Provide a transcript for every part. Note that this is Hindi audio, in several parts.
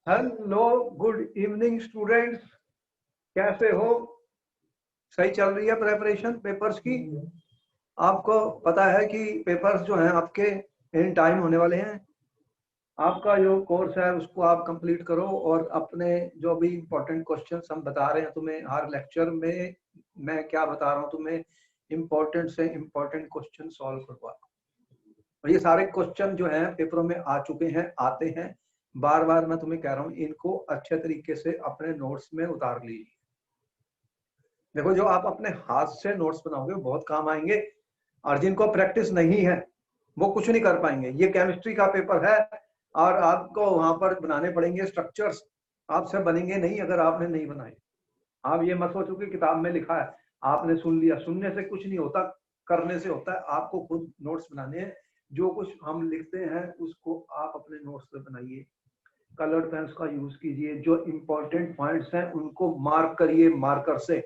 हेलो, गुड इवनिंग स्टूडेंट्स, कैसे हो? सही चल रही है प्रेपरेशन पेपर्स की? आपको पता है कि पेपर्स जो हैं आपके इन टाइम होने वाले हैं। आपका जो कोर्स है उसको आप कंप्लीट करो और अपने जो भी इम्पोर्टेंट क्वेश्चंस हम बता रहे हैं तुम्हें हर लेक्चर में, मैं क्या बता रहा हूँ तुम्हें, इम्पोर्टेंट से इम्पोर्टेंट क्वेश्चन सॉल्व करवा। और ये सारे क्वेश्चन जो हैं पेपरों में आ चुके हैं, आते हैं, बार बार मैं तुम्हें कह रहा हूँ इनको अच्छे तरीके से अपने नोट्स में उतार लीजिए। देखो, जो आप अपने हाथ से नोट्स बनाओगे बहुत काम आएंगे, और जिनको प्रैक्टिस नहीं है वो कुछ नहीं कर पाएंगे। ये केमिस्ट्री का पेपर है और आपको वहां पर बनाने पड़ेंगे स्ट्रक्चर्स, आपसे बनेंगे नहीं अगर आपने नहीं बनाए। आप ये मत सोचो कि किताब में लिखा है आपने सुन लिया, सुनने से कुछ नहीं होता, करने से होता है। आपको खुद नोट्स बनाने हैं, जो कुछ हम लिखते हैं उसको आप अपने नोट्स पे बनाइए, कलर्ड पेन्स का यूज कीजिए, जो इंपॉर्टेंट पॉइंट्स हैं उनको मार्क करिए मार्कर से।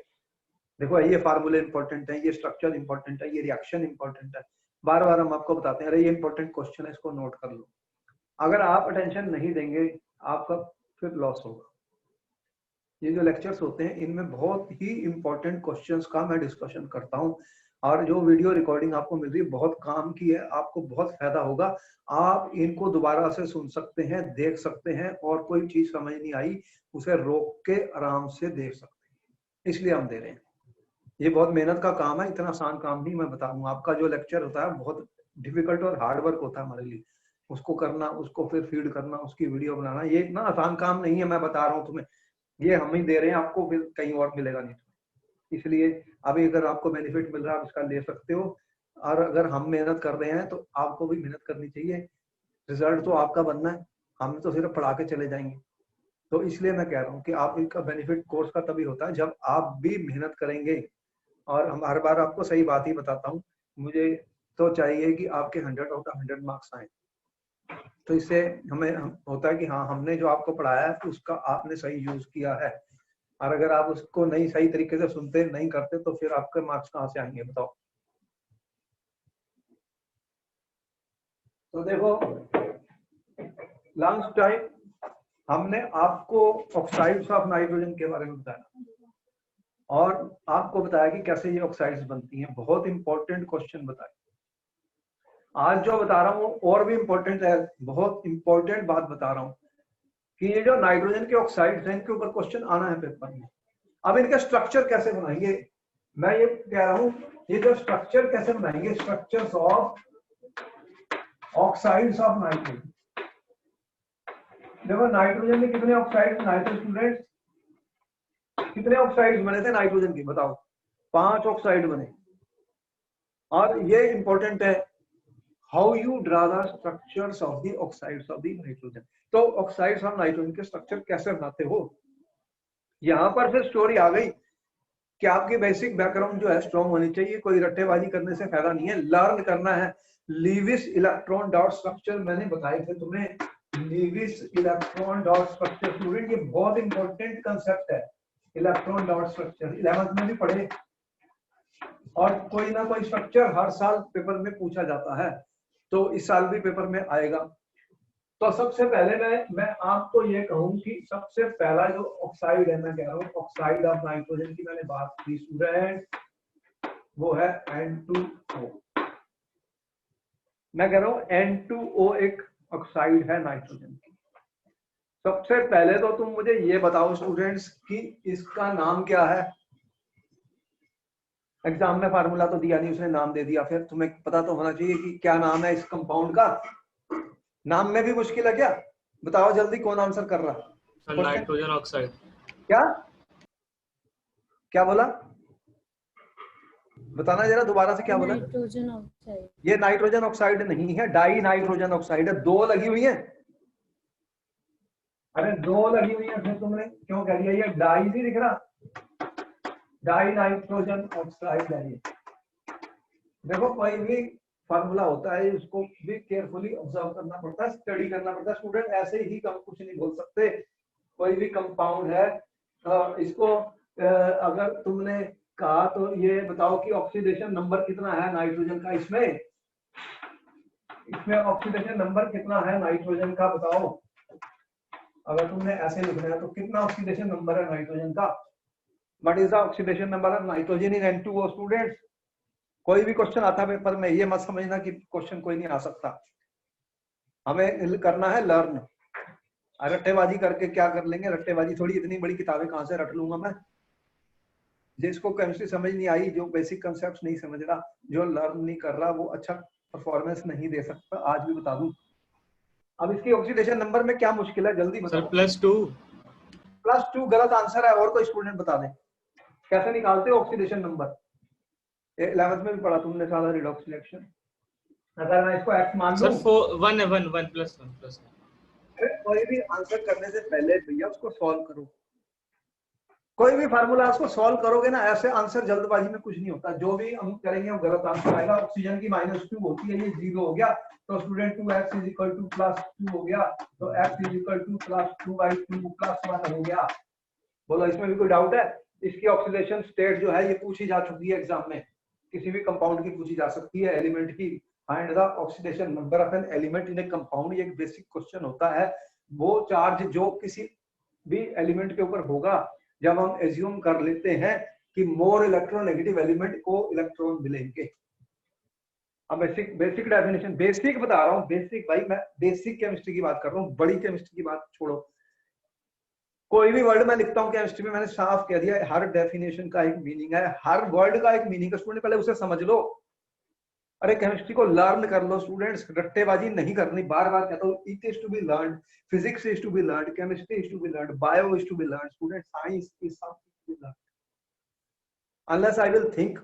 देखो, ये फार्मूले इंपॉर्टेंट है, ये स्ट्रक्चर इंपॉर्टेंट है, ये रिएक्शन इंपॉर्टेंट है, बार बार हम आपको बताते हैं, अरे ये इंपॉर्टेंट क्वेश्चन है, इसको नोट कर लो। अगर आप अटेंशन नहीं देंगे आपका फिर लॉस होगा। ये जो लेक्चर्स होते हैं इनमें बहुत ही इंपॉर्टेंट क्वेश्चंस का मैं डिस्कशन करता हूँ, और जो वीडियो रिकॉर्डिंग आपको मिल रही है बहुत काम की है, आपको बहुत फायदा होगा। आप इनको दोबारा से सुन सकते हैं, देख सकते हैं, और कोई चीज समझ नहीं आई उसे रोक के आराम से देख सकते हैं, इसलिए हम दे रहे हैं। ये बहुत मेहनत का काम है, इतना आसान काम नहीं। मैं बता दूं, आपका जो लेक्चर होता है बहुत डिफिकल्ट और हार्ड वर्क होता है हमारे लिए, उसको करना, उसको फिर फीड करना, उसकी वीडियो बनाना, ये इतना आसान काम नहीं है। मैं बता रहा हूँ तुम्हें, ये हम ही दे रहे हैं आपको, फिर कहीं और मिलेगा नहीं। इसलिए अभी अगर आपको बेनिफिट मिल रहा है आप इसका ले सकते हो, और अगर हम मेहनत कर रहे हैं तो आपको भी मेहनत करनी चाहिए। रिजल्ट तो आपका बनना है, हम तो सिर्फ पढ़ा के चले जाएंगे। तो इसलिए मैं कह रहा हूँ कि आप इसका बेनिफिट कोर्स का तभी होता है जब आप भी मेहनत करेंगे। और हम हर बार आपको सही बात ही बताता हूँ, मुझे तो चाहिए कि आपके 100 आउट ऑफ 100 मार्क्स आए। तो इससे हमें होता है कि हाँ, हमने जो आपको पढ़ाया है उसका आपने सही यूज किया है, और अगर आप उसको नहीं सही तरीके से सुनते नहीं करते तो फिर आपके मार्क्स कहाँ से आएंगे बताओ। तो देखो, लास्ट टाइम हमने आपको ऑक्साइड्स ऑफ नाइट्रोजन के बारे में बताया, और आपको बताया कि कैसे ये ऑक्साइड्स बनती हैं, बहुत इंपॉर्टेंट क्वेश्चन बताए। आज जो बता रहा हूँ और भी इंपॉर्टेंट है, बहुत इंपॉर्टेंट बात बता रहा हूँ कि ये जो नाइट्रोजन के ऑक्साइड्स हैं इनके ऊपर क्वेश्चन आना है पेपर में। अब इनका स्ट्रक्चर कैसे बनाएंगे, मैं ये कह रहा हूँ, ये जो स्ट्रक्चर कैसे बनाएंगे, structures of oxides of nitrogen. देखो, नाइट्रोजन में कितने ऑक्साइड्स बनाए थे स्टूडेंट्स? कितने ऑक्साइड्स बने थे नाइट्रोजन की, बताओ? 5 ऑक्साइड बने। और ये इंपॉर्टेंट है, how you draw the structures of the oxides of the nitrogen. तो ऑक्साइड्स ऑफ नाइट्रोजन के स्ट्रक्चर कैसे बनाते हो, यहां पर फिर स्टोरी आ गई कि आपकी बेसिक बैकग्राउंड जो है स्ट्रॉन्ग होनी चाहिए। कोई रट्टेबाजी करने से फायदा नहीं है, लर्न करना है। लीविस इलेक्ट्रॉन डॉट स्ट्रक्चर मैंने बताए थे तुम्हें, Lewis electron dot structure. Student, ये बहुत इंपॉर्टेंट कंसेप्ट है, इलेक्ट्रॉन डॉट स्ट्रक्चर 11th में भी पढ़े, और कोई ना कोई स्ट्रक्चर हर साल पेपर में पूछा जाता है, तो इस साल भी पेपर में आएगा। तो सबसे पहले मैं आपको ये कहूं कि सबसे पहला जो ऑक्साइड है, मैं कह रहा हूँ ऑक्साइड ऑफ नाइट्रोजन की मैंने बात की स्टूडेंट, वो है N2O। मैं कह रहा हूँ N2O एक ऑक्साइड है नाइट्रोजन की। सबसे पहले तो तुम मुझे ये बताओ स्टूडेंट्स कि इसका नाम क्या है। एग्जाम में फार्मूला तो दिया नहीं, उसने नाम दे दिया, फिर तुम्हें पता तो होना चाहिए कि क्या नाम है इस कंपाउंड का। नाम में भी मुश्किल है क्या? बताओ जल्दी, कौन आंसर कर रहा है? Nitrogen oxide. क्या क्या बोला, बताना जरा दोबारा से, क्या बोला? Nitrogen oxide. ये नाइट्रोजन ऑक्साइड नहीं है, डाई नाइट्रोजन ऑक्साइड है। 2 लगी हुई है, अरे 2 लगी हुई है, फिर तुमने क्यों कह दिया? ये डाई नहीं दिख रहा, डाई नाइट्रोजन ऑक्साइड है ये। देखो, कोई भी फार्मूला होता है उसको भी केयरफुली ऑब्जर्व करना पड़ता है, स्टडी करना पड़ता है। स्टूडेंट ऐसे ही हम कुछ नहीं बोल सकते। कोई भी कंपाउंड है, इसको अगर तुमने कहा तो ये बताओ कि ऑक्सीडेशन नंबर कितना है नाइट्रोजन का, इसमें ऑक्सीडेशन नंबर कितना है नाइट्रोजन का, बताओ। अगर तुमने ऐसे लिखना है तो कितना ऑक्सीडेशन नंबर है नाइट्रोजन का? What is the oxidation number of nitrogen in N2O students? कोई भी क्वेश्चन आता है पेपर में, ये मत समझना कि क्वेश्चन कोई नहीं आ सकता। हमें करना है लर्न। रट्टेबाजी करके क्या कर लेंगे? रट्टेबाजी थोड़ी, इतनी बड़ी किताबें कहां से रट लूंगा मैं? जिसको केमिस्ट्री समझ नहीं आई, जो बेसिक कंसेप्ट नहीं समझ रहा, जो लर्न नहीं कर रहा, वो अच्छा परफॉर्मेंस नहीं दे सकता। आज भी बता दूं। अब इसकी ऑक्सीडेशन नंबर में क्या मुश्किल है, जल्दी बताओ। सर +2। +2 गलत आंसर है। और कोई स्टूडेंट बता दे कैसे निकालते हो ऑक्सीडेशन नंबर? 11th में भी पढ़ा तुमने सारा रिडॉक्स रिएक्शन। अगर मैं इसको x मान लूं, सर 1 है, 1 +1 कोई भी आंसर करने से पहले भैया उसको सॉल्व करो। कोई भी फार्मूला उसको सॉल्व करोगे ना, ऐसे आंसर जल्दबाजी में कुछ नहीं होता। जो भी हम करेंगे वो गलत आंसर आएगा। ऑक्सीजन की -2 होती है, ये 0 हो गया तो स्टूडेंट 2x = +2 हो गया, तो x = +2/2 +1 हो गया। बोलो इसमें भी कोई डाउट है? इसकी ऑक्सीडेशन स्टेट जो है ये पूछी जा चुकी है एग्जाम में, किसी भी कंपाउंड की पूछी जा सकती है, एलिमेंट की। Find the oxidation number of an element in A compound, ये एक बेसिक क्वेश्चन होता है। वो चार्ज जो किसी भी एलिमेंट के ऊपर होगा, जब हम एज्यूम कर लेते हैं कि मोर इलेक्ट्रोनेगेटिव एलिमेंट को इलेक्ट्रॉन मिलेंगे। अब बेसिक डेफिनेशन, बेसिक बता रहा हूँ, बेसिक भाई, मैं बेसिक केमिस्ट्री की बात कर रहा हूँ, बड़ी केमिस्ट्री की बात छोड़ो। कोई भी वर्ड मैं लिखता हूँ केमिस्ट्री में, मैंने साफ कह दिया हर डेफिनेशन का एक मीनिंग है, हर वर्ड का एक मीनिंग है। स्टूडेंट पहले उसे समझ लो। अरे केमिस्ट्री को लर्न कर लो स्टूडेंट्स, रट्टेबाजी नहीं करनी। बार बार कहता हूँ, it is to be learn, physics is to be learn, chemistry is to be learn, bio is to be learn, student science is something to be learn. Unless I will think,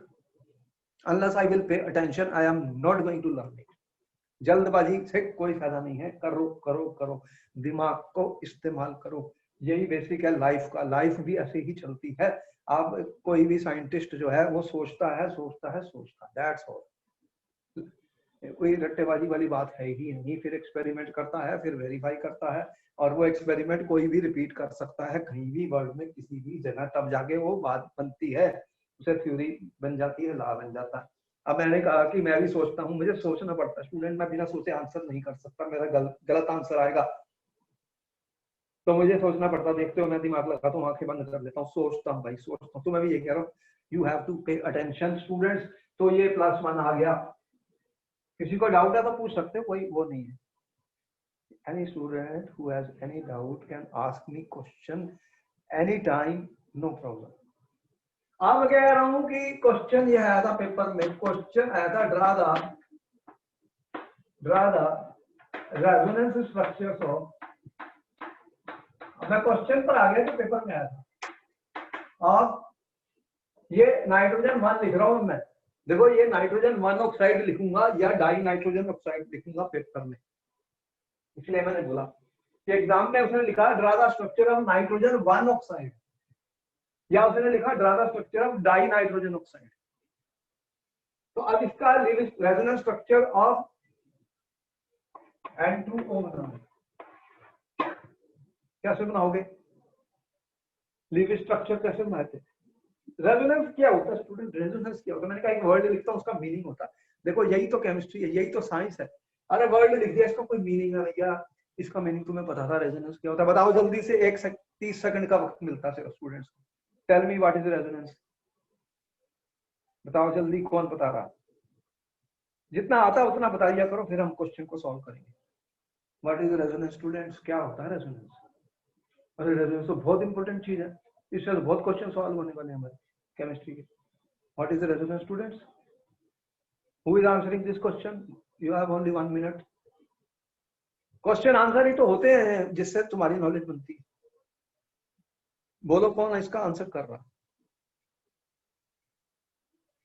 unless I will pay attention, I am not going to learn it. जल्दबाजी से कोई फायदा नहीं है। करो करो करो, दिमाग को इस्तेमाल करो। यही बेसिक है लाइफ का। लाइफ भी ऐसे ही चलती है। आप कोई भी साइंटिस्ट जो है वो सोचता है सोचता है सोचता है, दैट्स ऑल। कोई रट्टेबाजी वाली बात है ही नहीं। फिर एक्सपेरिमेंट करता है, फिर वेरीफाई करता है, और वो एक्सपेरिमेंट कोई भी रिपीट कर सकता है कहीं भी वर्ल्ड में, किसी भी जगह, तब जाके वो बात बनती है, उसे थ्योरी बन जाती है, लॉ बन जाता है। अब मैंने कहा कि मैं भी सोचता हूँ, मुझे सोचना पड़ता है स्टूडेंट, मैं बिना सोचे आंसर नहीं कर सकता, मेरा गलत आंसर आएगा तो मुझे सोचना पड़ता। देखते हो मैं दिमाग लगाता हूँ, आंखें बंद कर लेता हूँ, सोचता हूँ भाई, सोचता हूँ। तो मैं भी ये कह रहा हूँ, you have to pay attention students. तो ये +1 आ गया। किसी को डाउट है तो पूछ सकते हो, कोई वो नहीं है। Any student who has any doubt can ask me question anytime, no problem. अब मैं कह रहा हूं कि क्वेश्चन ये आया था पेपर में, क्वेश्चन आया था draw the resonance structures of. मैं क्वेश्चन पर आ गया जो पेपर में आया था। अब ये नाइट्रोजन 1 लिख रहा हूं मैं। देखो ये नाइट्रोजन 1 ऑक्साइड लिखूंगा या डाई नाइट्रोजन ऑक्साइड लिखूंगा पेपर में, इसलिए मैंने बोला कि एग्जाम में उसने लिखा draw the structure of nitrogen 1 oxide, या उसने लिखा draw the structure of die nitrogen oxide. तो अब इसका रेजोनेंस स्ट्रक्चर ऑफ N2O बनाओ। कैसे बनाओगे? लीविस स्ट्रक्चर कैसे बनाते? रेजोनेंस क्या होता है स्टूडेंट? रेजोनेंस क्या होता है? मैंने कहा एक वर्ड लिखता हूं, उसका मीनिंग होता है। देखो यही तो केमिस्ट्री है, यही तो साइंस है। अरे वर्ड लिख दिया, इसका कोई मीनिंग है भैया? इसका मीनिंग तुम्हें पता था रेजोनेंस क्या होता है? बताओ जल्दी से, 30 सेकंड का वक्त मिलता है स्टूडेंट्स को। Tell me what is resonance. बताओ जल्दी, कौन बता रहा? जितना आता है उतना बता दिया करो, फिर हम क्वेश्चन को सॉल्व करेंगे। What is resonance students? क्या होता है रेजोनेंस? अरे रेजोनेंस तो बहुत इंपॉर्टेंट चीज है, इससे बहुत क्वेश्चन सॉल्व होने वाले हैं हमारे केमिस्ट्री के। What is resonance students? Who is answering this question? You have only 1 minute. Question answer ही तो होते हैं जिससे तुम्हारी नॉलेज बनती है। बोलो कौन इसका आंसर कर रहा?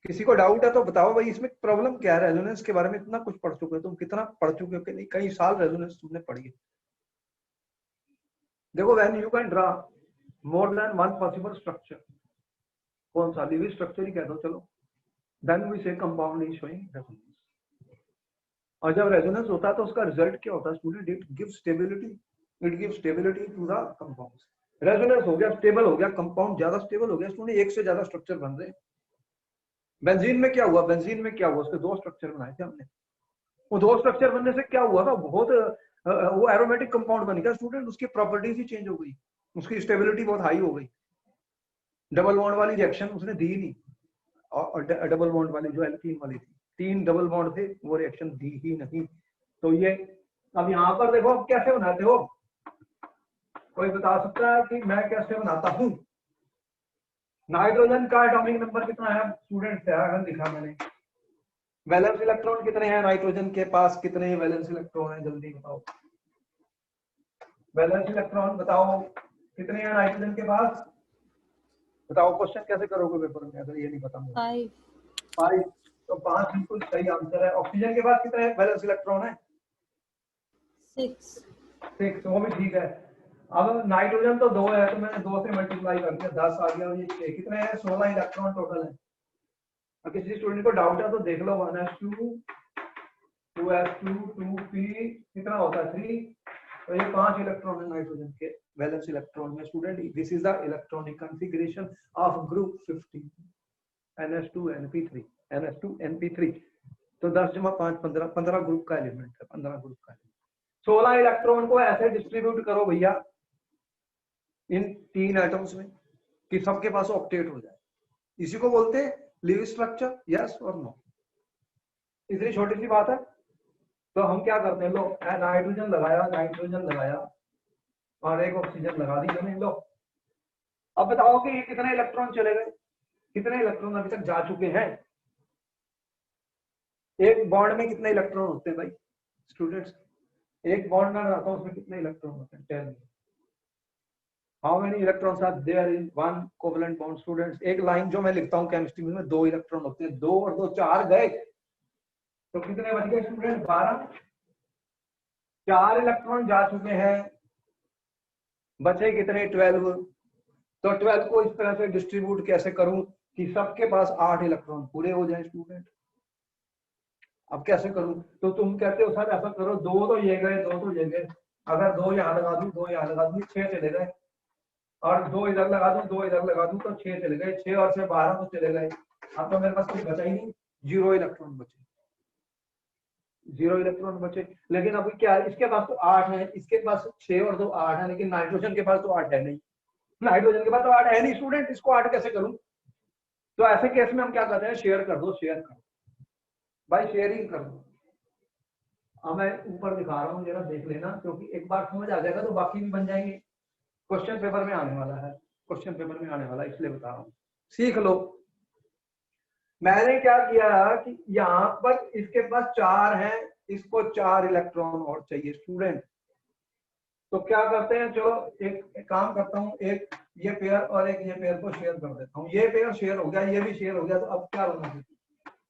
किसी को डाउट है तो बताओ भाई, इसमें प्रॉब्लम क्या है? रेजोनेंस के बारे में इतना कुछ पढ़ चुके हो तुम, कितना पढ़ चुके हो कि नहीं? कई साल रेजोनेंस तुमने पढ़ी है। देखो when you can draw more than 1 possible structure, कौन सा? लीविस स्ट्रक्चर ही कह दो चलो, देन वी से कंपाउंड इज शोइंग रेजोनेंस। और जब रेजोनेंस होता है तो उसका रिजल्ट क्या होता है student? It gives stability, it gives stability to the compounds. Resonance हो गया, स्टेबल हो गया, कंपाउंड ज्यादा स्टेबल हो गया स्टूडेंट, एक से ज्यादा स्ट्रक्चर बन रहे हैं। बेंजीन में क्या हुआ? बेंजीन में क्या हुआ? उसके 2 स्ट्रक्चर बनाए थे हमने। वो 2 स्ट्रक्चर बनने से क्या हुआ था? बहुत वो एरोमेटिक कंपाउंड बन गया स्टूडेंट, उसकी प्रॉपर्टीज ही चेंज हो गई, उसकी स्टेबिलिटी बहुत हाई हो गई। डबल बॉन्ड वाली रिएक्शन उसने दी नहीं, और डबल बॉन्ड वाली जो एल्कीन वाली थी, 3 डबल बॉन्ड थे, वो रिएक्शन दी ही नहीं। तो ये अब यहाँ पर देखो अब कैसे बनाते हो, कोई बता सकता है कि मैं कैसे बनाता हूँ? नाइट्रोजन का एटॉमिक नंबर कितना है स्टूडेंट? लिखा मैंने। वैलेंस इलेक्ट्रॉन कितने हैं नाइट्रोजन के पास? कितने वैलेंस इलेक्ट्रॉन हैं जल्दी बताओ। वैलेंस इलेक्ट्रॉन बताओ कितने हैं नाइट्रोजन के पास? बताओ क्वेश्चन कैसे करोगे पेपर में अगर ये नहीं पता मुझे। 5। तो 5 बिल्कुल सही आंसर है। ऑक्सीजन के पास कितने वैलेंस इलेक्ट्रॉन है? 6। वो भी ठीक है। अब नाइट्रोजन तो 2 है, तो मैंने 2 से मल्टीप्लाई कर दिया, 10 आ गया। और ये 6 कितने हैं? 16 इलेक्ट्रॉन टोटल है। और किसी स्टूडेंट को डाउट है तो देख लो, 1s2 2s2 2p कितना होता है? 3। तो ये 5 इलेक्ट्रॉन है नाइट्रोजन के वैलेंस इलेक्ट्रॉन में student. This is the electronic configuration of group 15 ns2np3 ns2np3। तो 10 जमा 5 15 ग्रुप का एलिमेंट है, 15 ग्रुप का। 16 इलेक्ट्रॉन को ऐसे डिस्ट्रीब्यूट करो भैया इन 3 एटम्स में कि सबके पास ऑक्टेट हो जाए। इसी को बोलते हैं लीविस स्ट्रक्चर, यस और नो। इतनी छोटी सी बात है। तो हम क्या करते हैं, लो नाइट्रोजन लगाया और एक ऑक्सीजन लगा दी मैंने। लो अब बताओ कि ये कितने इलेक्ट्रॉन चले गए, कितने इलेक्ट्रॉन अभी तक जा चुके हैं? एक बॉन्ड में कितने इलेक्ट्रॉन होते हैं भाई स्टूडेंट्स? एक बॉन्ड में रहता हूं, उसमें कितने इलेक्ट्रॉन होते हैं? 10। How many electrons are there in one covalent bond students? एक लाइन जो मैं लिखता हूँ केमिस्ट्री में 2 इलेक्ट्रॉन होते हैं। 2 और 2 4 गए, तो कितने बच गए स्टूडेंट? 12। 4 इलेक्ट्रॉन जा चुके हैं, बचे कितने? 12। तो 12 को इस तरह से डिस्ट्रीब्यूट कैसे करूं कि सबके पास 8 इलेक्ट्रॉन पूरे हो जाए स्टूडेंट? अब कैसे करूं? तो तुम कहते हो सर ऐसा करो, 2 तो ये गए, 2 तो ये गए। अगर 2 यहाँ लगा दूं, 2 यहाँ लगा दूं, 6 चले गए। और 2 इधर लगा दूं, 2 इधर लगा दूं, तो 6 चले गए। 6 और 6 12 तो चले गए। अब तो मेरे पास कुछ बचा ही नहीं, 0 इलेक्ट्रॉन बचे। 0 इलेक्ट्रॉन बचे। लेकिन अभी क्या है, इसके पास तो 8 है, इसके पास 6 और 2 8 है, लेकिन नाइट्रोजन के पास तो 8 है नहीं। नाइट्रोजन के पास तो 8 है नहीं स्टूडेंट, इसको 8 कैसे करूं? तो ऐसे केस में हम क्या करते हैं, शेयर कर दो, शेयर कर भाई, शेयरिंग कर दो। अब मैं ऊपर दिखा रहा हूँ, जरा देख लेना, क्योंकि एक बार समझ आ जाएगा तो बाकी भी बन जाएंगे। क्वेश्चन पेपर में आने वाला है, क्वेश्चन पेपर में आने वाला है, इसलिए बता रहा हूँ, सीख लो। मैंने क्या किया कि यहाँ पर इसके पास 4 हैं, इसको 4 इलेक्ट्रॉन और चाहिए स्टूडेंट। तो क्या करते हैं, चलो एक काम करता हूँ, एक ये पेयर और एक ये पेयर को शेयर कर देता हूँ। ये पेयर शेयर हो गया, ये भी शेयर हो गया। तो अब क्या बना,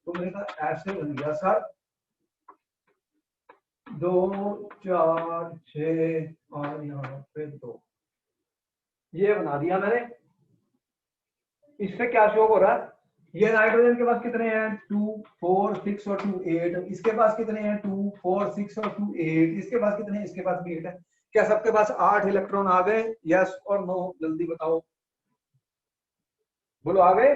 तो मैंने कहा ऐसे बन गया सर, 2 4 6 और यहाँ पे 2, ये बना दिया मैंने। इससे क्या शो हो रहा है, ये नाइट्रोजन के पास कितने हैं? 2 4 6 और 2 8। इसके पास कितने हैं? 2 4 6 और 2 8। इसके पास कितने हैं? इसके पास भी 8 है। क्या सबके पास 8 इलेक्ट्रॉन आ गए? यस और नो, जल्दी बताओ, बोलो आ गए,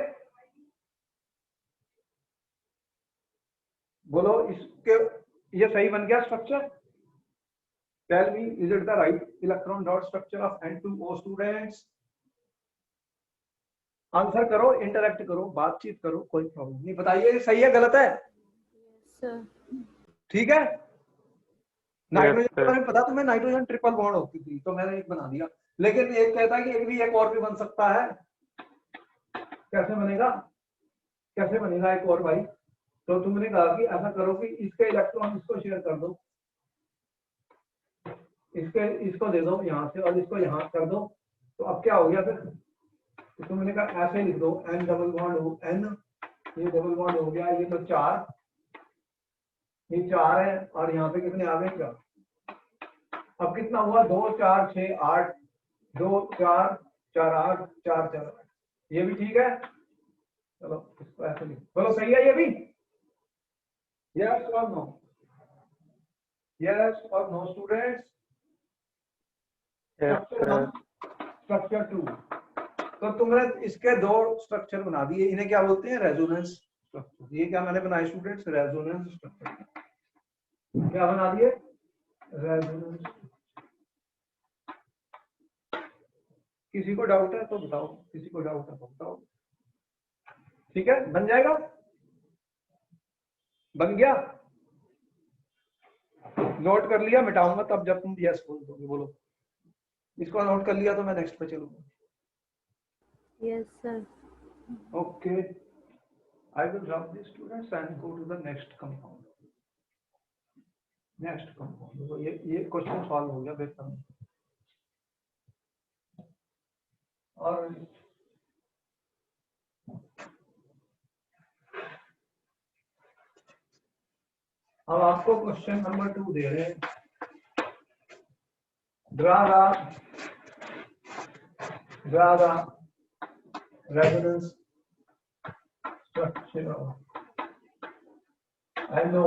बोलो। इसके ये सही बन गया structure? Tell me, is it the right electron dot structure of N2O students? Answer करो, इंटरेक्ट करो, बातचीत करो, कोई प्रॉब्लम नहीं। बताइए सही है गलत है? ठीक है। नाइट्रोजन के बारे में पता तुम्हें, नाइट्रोजन ट्रिपल बॉन्ड होती थी, तो मैंने एक बना दिया। लेकिन एक कहता है कि एक और भी बन सकता है। कैसे बनेगा, कैसे बनेगा एक और भाई? तो तुमने कहा कि ऐसा करो कि इसके इलेक्ट्रॉन इसको शेयर कर दो, इसको दे दो यहाँ से, और इसको यहाँ कर दो। तो अब क्या हो गया फिर? तो तुमने कहा ऐसे लिख दो, N डबल बॉन्ड हो, N ये डबल बॉन्ड हो गया, ये तो 4, ये 4 है, और यहाँ पे कितने आ गए? 4। अब कितना हुआ? 2 4 6 8, 2 4 4 8 4 4 8। ये भी ठीक है। चलो इसको ऐसे लिख, बोलो सही है ये भी? यस और नो, यस और नो स्टूडेंट्स? स्ट्रक्चर 2। तो तुमने इसके 2 स्ट्रक्चर बना दिए, इन्हें क्या बोलते हैं? Resonance structure. ये क्या मैंने बनाए स्टूडेंट्स? Resonance structure. क्या बना दिए? रेजोनेंस। किसी को डाउट है तो बताओ, किसी को डाउट है तो बताओ। ठीक है, बन जाएगा, बन गया, नोट कर लिया, मिटाऊंगा तब जब तुम यस बोल दोगे। बोलो, इसको नोट कर लिया तो मैं नेक्स्ट पे चलूंगा। Yes sir. Okay, I will drop the students and go to the next compound. Next compound, तो ये क्वेश्चन सॉल्व हो गया बेहतर। और अब आपको क्वेश्चन नंबर 2 दे रहे हैं। draw the resonance structure of NO।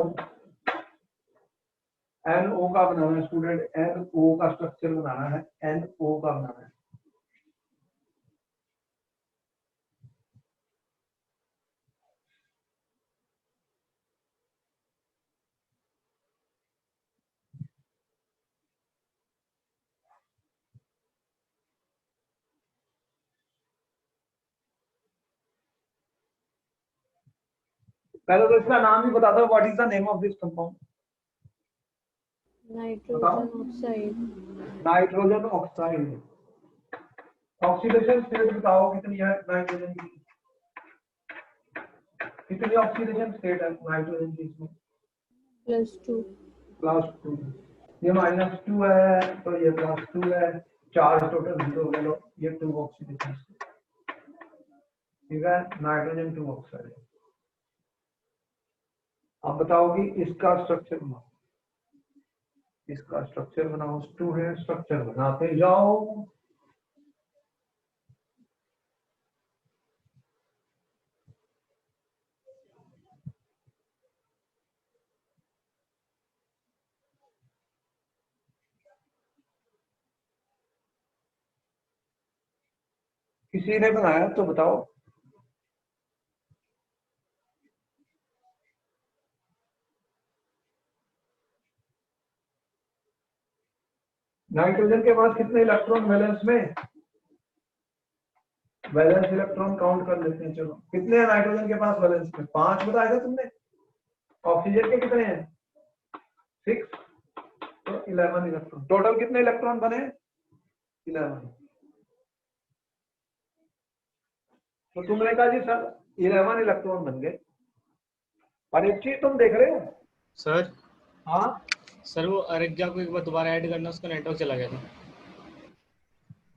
NO का बनाना है स्टूडेंट, NO का स्ट्रक्चर बनाना है, NO का बनाना है। पहले तो इसका नाम ही बता दो, what is the name of this compound? Nitrogen oxide. Nitrogen oxide. Oxidation state बताओ कितनी है नाइट्रोजन की? कितनी ऑक्सीडेशन स्टेट है नाइट्रोजन की इसमें? +2। +2। ये -2 है तो ये +2 है, चार्ज टोटल 0 हो गया, ये 2 ऑक्सीडेशन। ठीक है, नाइट्रोजन 2 ऑक्साइड। अब बताओ कि इसका स्ट्रक्चर बनाओ, इसका स्ट्रक्चर बनाओ स्टूडेंट, स्ट्रक्चर बनाते जाओ। किसी ने बनाया तो बताओ। नाइट्रोजन के पास कितने इलेक्ट्रॉन वैलेंस में? वैलेंस इलेक्ट्रॉन काउंट कर लेते हैं। चलो, कितने हैं नाइट्रोजन के पास वैलेंस में? 5 बताया था तुमने। ऑक्सीजन के कितने हैं? 6, तो 11 इलेक्ट्रॉन। टोटल कितने इलेक्ट्रॉन बने? 11। तो तुमने कहा जी सर 11 इलेक्ट्रॉन बन गए, और एक चीज तुम देख रहे हो। सर हाँ सर, वो अरेक्जा को एक बार दोबारा ऐड करना, उसका नेटवर्क चला गया था।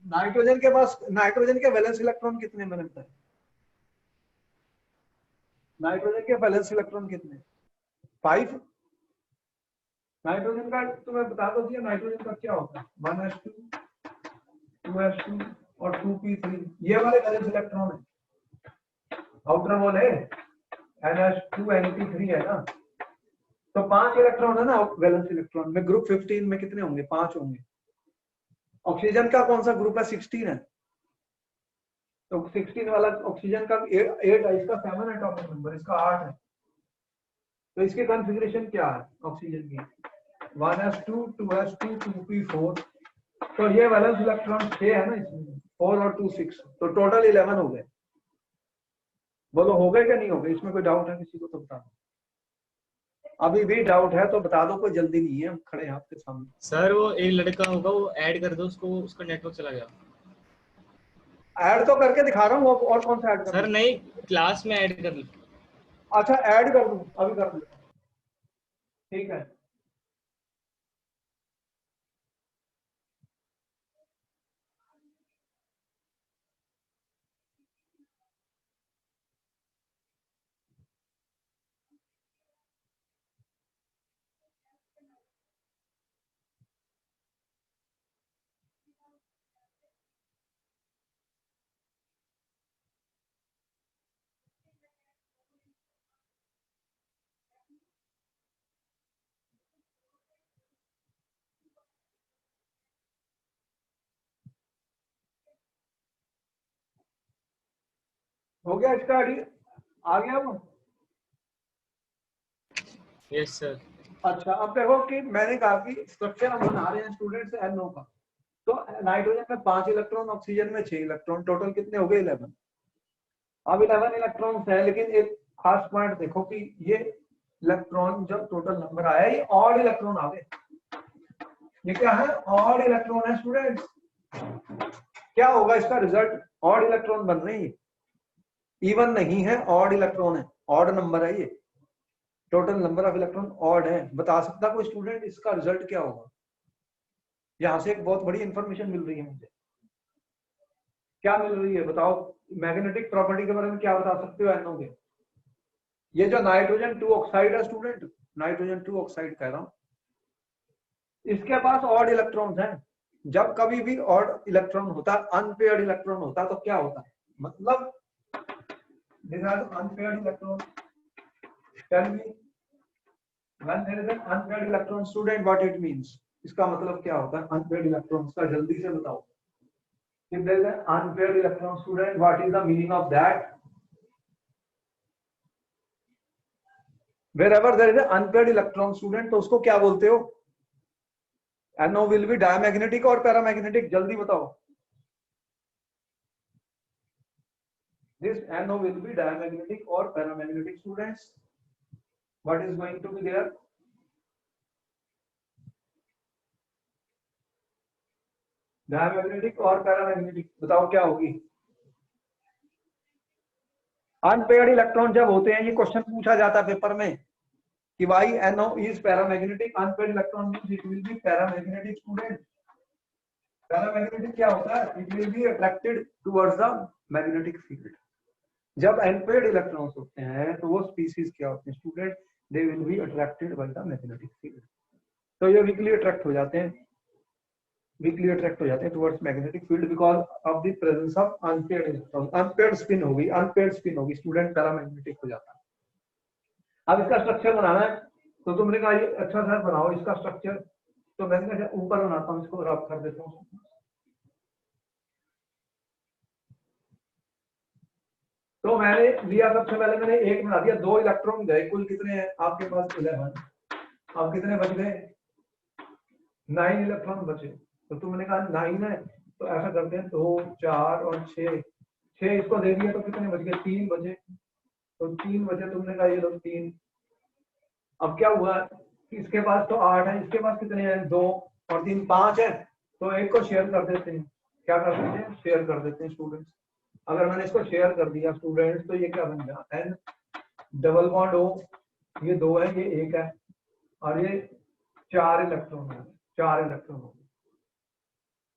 नाइट्रोजन के पास, नाइट्रोजन के वैलेंस इलेक्ट्रॉन कितने मैंने बताए? नाइट्रोजन के वैलेंस इलेक्ट्रॉन कितने? 5। नाइट्रोजन का तुम्हें बता दो कि नाइट्रोजन का क्या होता है, 1s2 2s2 और 2p3, ये वाले वैलेंस इलेक्ट्रॉन है। आउटर वॉल है ns2 np3 है ना, तो 5 इलेक्ट्रॉन है ना वैलेंस इलेक्ट्रॉन में। ग्रुप 15 में कितने होंगे? 5 होंगे। ऑक्सीजन का कौन सा ग्रुप है? 16 है, तो 16 वाला ऑक्सीजन का 8 है, इसका 7 है एटॉमिक नंबर, इसका 8 है। तो इसकी कॉन्फ़िगरेशन क्या है ऑक्सीजन की? 1s2 2s2 2p4, तो ये वैलेंस इलेक्ट्रॉन 6 है ना इसमें, 4 और 2 6, तो टोटल 11 हो गए। बोलो हो गए क्या नहीं हो गए? इसमें कोई डाउट है किसी को तो बता दो। अभी भी डाउट है तो बता दो, कोई जल्दी नहीं है, हम खड़े हैं आपके सामने। सर वो एक लड़का होगा, वो ऐड कर दो उसको, उसका नेटवर्क चला गया। ऐड तो करके दिखा रहा हूँ, और कौन सा ऐड कर सर नहीं, क्लास में ऐड कर लो। अच्छा ऐड कर दूं, अभी कर दूं, ठीक है। हो गया इसका आ गया वो। Yes sir. अच्छा, अब देखो कि मैंने कहा कि स्ट्रक्चर हम बना रहे हैं स्टूडेंट्स NO का, तो नाइट्रोजन में 5 इलेक्ट्रॉन, ऑक्सीजन में 6 इलेक्ट्रॉन, टोटल कितने हो गए 11। अब 11 इलेक्ट्रॉन्स है, लेकिन एक खास पॉइंट देखो कि ये इलेक्ट्रॉन जब टोटल नंबर आया ये ऑड इलेक्ट्रॉन आ गए। ये क्या है? ऑड इलेक्ट्रॉन है स्टूडेंट्स। क्या होगा इसका रिजल्ट? ऑड इलेक्ट्रॉन बन रहे हैं, इवन नहीं है, ऑड इलेक्ट्रॉन है, ऑड नंबर है ये, total number of electron odd है। बता सकता कोई स्टूडेंट इसका रिजल्ट क्या होगा? यहां से एक बहुत बड़ी इंफॉर्मेशन मिल रही है मुझे। क्या मिल रही है बताओ? मैग्नेटिक प्रॉपर्टी के बारे में क्या बता सकते हो NO के? ये जो नाइट्रोजन 2 ऑक्साइड है स्टूडेंट, नाइट्रोजन 2 ऑक्साइड कह रहा हूं, इसके पास ऑड इलेक्ट्रॉन्स हैं। जब कभी भी ऑड इलेक्ट्रॉन होता है, अनपेयर्ड इलेक्ट्रॉन होता है, तो क्या होता है? मतलब these are the unpaired electron. Tell me, when there is an unpaired electron, student, what it means? इसका मतलब क्या होता है unpaired electrons का? जल्दी से बताओ। If there is an unpaired electron, student, what is the meaning of that? Wherever there is an unpaired electron, student, तो उसको क्या बोलते हो? NO will be diamagnetic और paramagnetic? जल्दी बताओ। This NO will be diamagnetic or paramagnetic, students. What is going to be there? Diamagnetic और पैरामैग्नेटिक, बताओ क्या होगी? अनपेयर्ड इलेक्ट्रॉन जब होते हैं, ये क्वेश्चन पूछा जाता है पेपर में कि why NO is paramagnetic, unpaired electron means it will be paramagnetic. Student, paramagnetic क्या होता है? It will be attracted towards the magnetic field. जब अनपेयर्ड इलेक्ट्रॉन्स होते हैं तो वो स्पीसीज क्या होते हैं student? They will be attracted by the magnetic field. तो ये वीकली अट्रैक्ट हो जाते हैं, वीकली अट्रैक्ट हो जाते हैं towards magnetic field because of the presence of unpaired electron. Unpaired spin होगी, अनपेयर्ड स्पिन होगी स्टूडेंट, पैरामैग्नेटिक हो जाता है। अब इसका स्ट्रक्चर बनाना है, तो तुमने कहा ये अच्छा सर बनाओ इसका स्ट्रक्चर, तो मैंने कहा ऊपर बनाता हूँ, इसको रब कर देता हूँ। तो मैंने लिया, सबसे पहले मैंने एक बना दिया, 2 इलेक्ट्रॉन गए, कुल कितने हैं आपके पास? 11। अब कितने बच गए? 9 इलेक्ट्रॉन बचे। तो तुमने कहा 9 है, तो ऐसा करते हैं 2 4 और 6 इसको दे दिया, तो कितने बच गए? 3 बचे। तो 3 बचे, तुमने कहा ये लो 3। अब क्या हुआ कि इसके पास तो 8 है, इसके पास कितने हैं? 2 और 3 5 है, तो एक को शेयर कर देते हैं। क्या कर देते हैं? शेयर कर देते हैं स्टूडेंट्स। अगर मैंने इसको शेयर कर दिया स्टूडेंट्स, तो ये क्या बन गया? N डबल बॉन्ड O, ये 2 है, ये 1 है, और ये 4 इलेक्ट्रॉन है, 4 इलेक्ट्रॉन हो गए।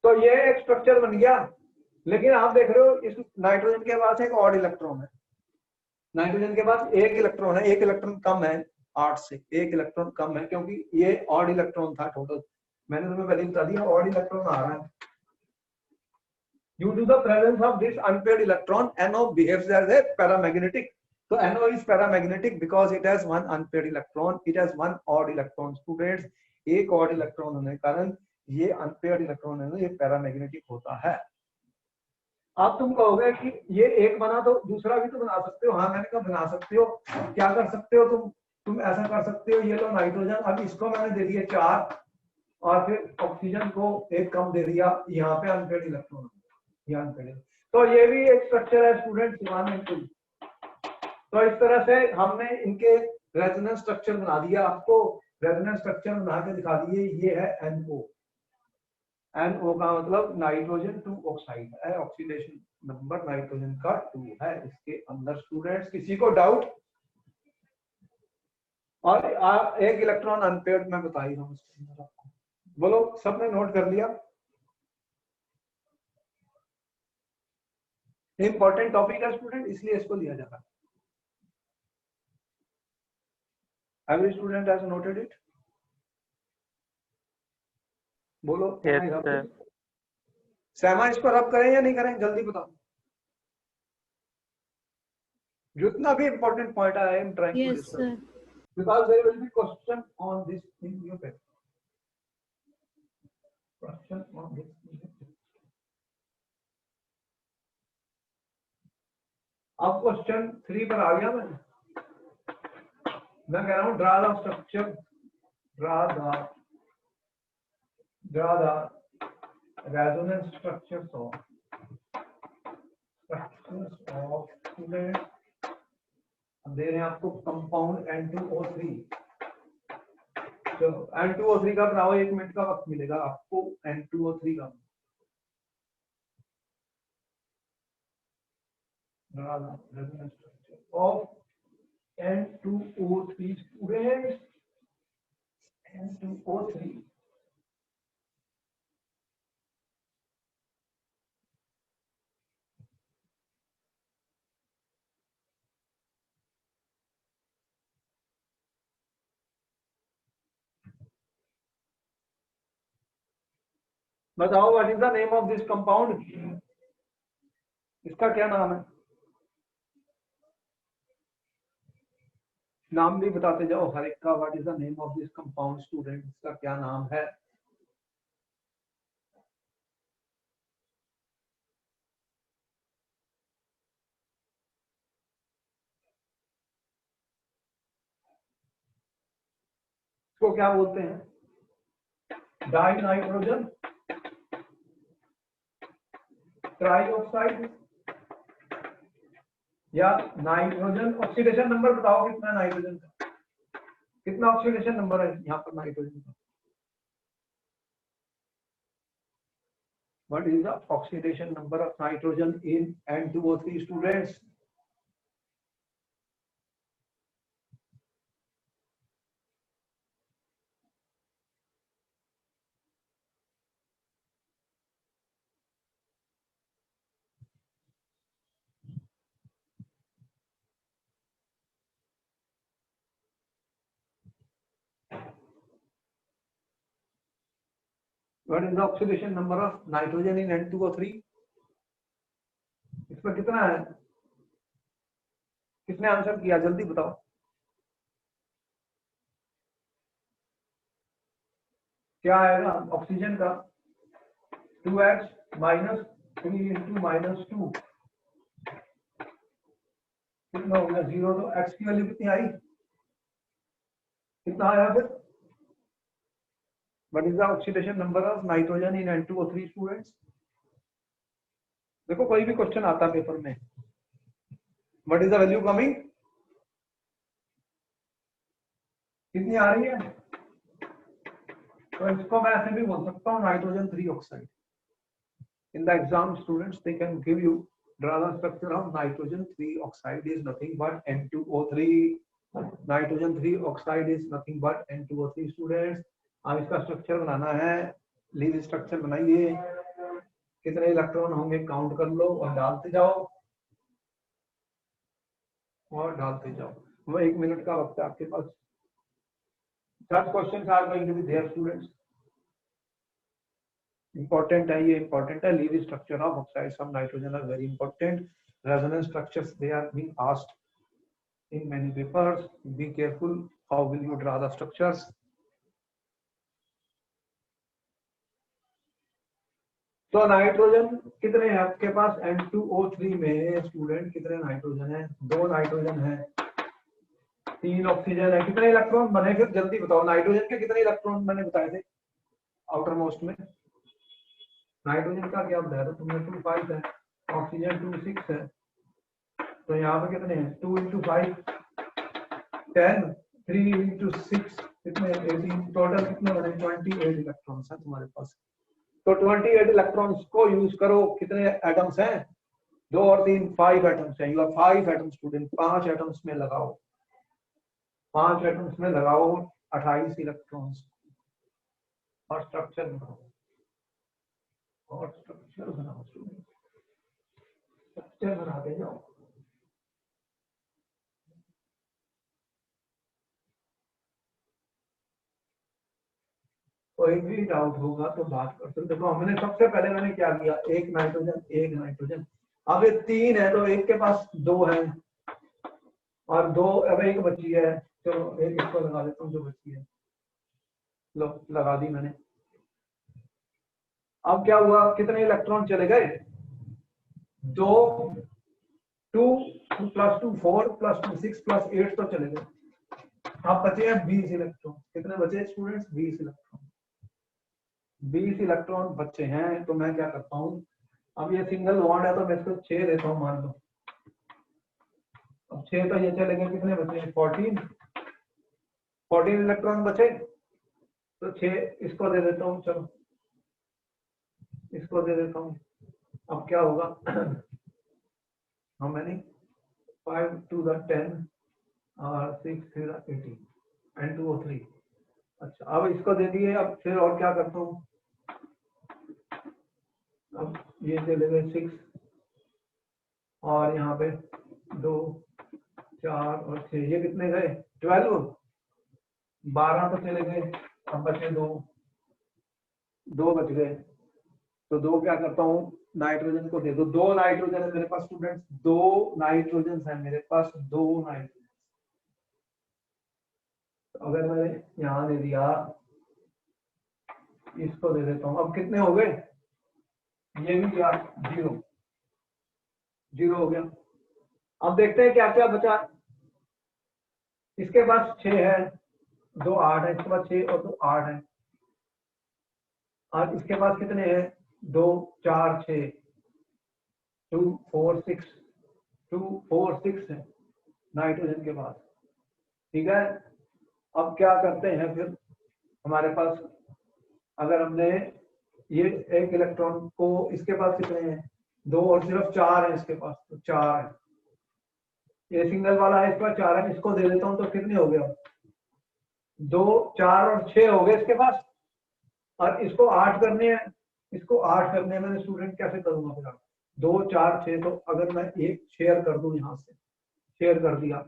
तो ये एक स्ट्रक्चर बन गया। लेकिन आप देख रहे हो इस नाइट्रोजन के पास एक ऑड इलेक्ट्रॉन है, नाइट्रोजन के पास 1 इलेक्ट्रॉन है, 1 इलेक्ट्रॉन कम है 8 से, 1 इलेक्ट्रॉन कम है, क्योंकि ये ऑड इलेक्ट्रॉन था टोटल। मैंने तुम्हें पहले बता दिया ऑड इलेक्ट्रॉन आ रहा है। Due to the presence of this unpaired electron, NO behaves as a paramagnetic. So NO is paramagnetic because it has one unpaired electron, it has one odd electron. Students, एक odd electron होने के कारण ये unpaired electron है ना, ये paramagnetic होता है। अब तुम कहोगे कि ये एक बना तो दूसरा भी तो बना सकते हो। हाँ, मैंने कहा बना सकते हो। क्या कर सकते हो तुम ऐसा कर सकते हो, ये लो नाइट्रोजन, अब इसको मैंने दे दिया 4 और फिर ऑक्सीजन को एक कम दे दिया, यहाँ पे अनपेयर्ड इलेक्ट्रॉन ध्यान करें। तो ये भी एक स्ट्रक्चर है स्टूडेंट इन्वायरमेंटल। तो इस तरह से हमने इनके रेजोनेंस स्ट्रक्चर बना दिया, आपको रेजोनेंस स्ट्रक्चर बना के दिखा दिए। ये है NO, NO का मतलब नाइट्रोजन 2 ऑक्साइड है, ऑक्सीडेशन नंबर नाइट्रोजन का 2 है इसके अंदर। स्टूडेंट्स, किसी को डाउट? और एक इलेक्ट्रॉन अनपेयर्ड मैं बता ही रहा हूँ इसके अंदर आपको। बोलो, सबने नोट कर लिया? इंपॉर्टेंट टॉपिक है स्टूडेंट, इसलिए इसको लिया जाता है। Every student has noted it? बोलो। सैमा, इसको रब करें या नहीं करें? जल्दी बताओ। जितना भी इंपॉर्टेंट पॉइंट है, I am trying to discuss because there will be question on this in your paper. Question on this. अब क्वेश्चन 3 पर आ गया मैं कह रहा हूं draw the structure draw the resonance structures of students। दे रहे हैं आपको कंपाउंड N2O3। तो N2O3 का बनाओ, 1 मिनट का वक्त मिलेगा आपको N2O3 का। resonance structure of N2O3 students। N2O3 बताओ what is the name of this compound. इसका क्या नाम है? नाम भी बताते जाओ हर एक का। What is the name of this compound student, इसका क्या नाम है? इसको क्या बोलते हैं? डाई नाइट्रोजन ट्राइऑक्साइड या नाइट्रोजन। ऑक्सीडेशन नंबर बताओ कितना नाइट्रोजन का, कितना ऑक्सीडेशन नंबर है यहाँ पर नाइट्रोजन का? What is the oxidation number of nitrogen in N2O3 students? What is the oxidation number of nitrogen in N2O3? इसमें कितना है? किसने आंसर किया, जल्दी बताओ। क्या आएगा ऑक्सीजन का? 2x माइनस 3 इंटू माइनस 2 कितना हो गया? 0। तो x की वैल्यू कितनी आई? कितना आया फिर? What is the oxidation number of nitrogen in N2O3 students? देखो कोई भी क्वेश्चन आता है पेपर में, What is the value coming? कितनी आ रही है? तो इसको मैं ऐसे भी बोल सकता हूँ nitrogen 3 oxide. In the exam students they can give you draw the structure of nitrogen 3 oxide is nothing but N2O3। nitrogen 3 oxide is nothing but N2O3 students। अब इसका स्ट्रक्चर बनाना है, लीव स्ट्रक्चर बनाइए। कितने इलेक्ट्रॉन होंगे काउंट कर लो और डालते जाओ और डालते जाओ। वो 1 मिनट का वक्त है आपके पास। 10 question are going to be there students. Important है, ये इंपॉर्टेंट है। Leave structure of oxides of nitrogen are very important. Resonance structures they are being asked in many papers। Be careful how will you draw the structures। तो नाइट्रोजन कितने हैं आपके पास N2O3 में स्टूडेंट? कितने नाइट्रोजन है? 2 नाइट्रोजन है, 3 ऑक्सीजन है। कितने इलेक्ट्रॉन बने फिर जल्दी बताओ? नाइट्रोजन के कितने इलेक्ट्रॉन मैंने बताए थे आउटर मोस्ट में? नाइट्रोजन का क्या बताया था तुमने? 2 5 है, ऑक्सीजन 2 6 है। तो यहाँ पे कितने हैं? 2 into 5 10, 3 into 6 कितने? 18। टोटल कितने बने? 28 इलेक्ट्रॉन्स हैं तुम्हारे पास। तो 28 इलेक्ट्रॉन्स को यूज करो। कितने एटम्स हैं? 2 और 3 5 एटम्स हैं। You are 5 atoms student. 5 atoms में लगाओ, 5 एटम्स में लगाओ 28 इलेक्ट्रॉन्स और स्ट्रक्चर बनाओ, और स्ट्रक्चर बनाओ स्टूडेंट। स्ट्रक्चर बनाते जाओ। कोई भी डाउट होगा तो बात कर सकते। देखो हमने सबसे पहले मैंने क्या किया? 1 नाइट्रोजन 1 नाइट्रोजन। अब ये 3 है तो एक के पास 2 है और 2 अब एक बची है। चलो एक इसको लगा लेता हूँ जो बची है। लो लगा दी मैंने। अब क्या हुआ? कितने इलेक्ट्रॉन चले गए? 2 2 + 2 4 + 2 6 + 8 तो चले गए। अब बचे हैं 20 इलेक्ट्रॉन। कितने बचे स्टूडेंट्स? 20 इलेक्ट्रॉन। 20 इलेक्ट्रॉन बचे हैं। तो मैं क्या करता हूँ, अब ये सिंगल बॉन्ड है तो मैं इसको 6 देता हूँ मान लो। अब 6 तो ये चले गए, कितने बचे? 14 इलेक्ट्रॉन बचे, तो 6 इसको दे देता हूँ। चलो इसको दे देता हूँ। अब क्या होगा, हाउ मेनी? 5 to the 10 और 6 to the 18 and 2 or 3। अच्छा, अब इसको दे दिए। अब फिर और क्या करता हूँ, अब ये चले गए 6 और यहाँ पे 2 4 और 6, ये कितने गए? 12। 12 तो चले गए, अब बचे 2 बच गए। तो 2 क्या करता हूँ, नाइट्रोजन को दे दो। 2 नाइट्रोजन है मेरे पास स्टूडेंट्स, 2 नाइट्रोजन है मेरे पास, 2 नाइट्रोजन। तो अगर मैंने यहाँ दे दिया, इसको दे देता हूँ। अब कितने हो गए? ये भी क्या? 0 हो गया। अब देखते हैं क्या क्या बचा। इसके पास 6 है, 2 8 है, इसके पास 6 और 2 8 है। और इसके पास कितने हैं? 2 4 6, 2 4 6, 2 4 6 है नाइट्रोजन के पास। ठीक है, अब क्या करते हैं फिर, हमारे पास अगर हमने ये एक इलेक्ट्रॉन को, इसके पास कितने हैं? 2 और सिर्फ 4 है इसके पास, तो 4 है। ये सिंगल वाला है, इस पर 4 है, इसको दे देता हूँ। तो कितने हो गया? 2 4 और 6 हो गए इसके पास। और इसको 8 करने हैं, इसको 8 करने हैं। मैंने स्टूडेंट कैसे करूंगा फिर? 2 4 6, तो अगर मैं एक शेयर कर दूं, यहां से शेयर कर दिया,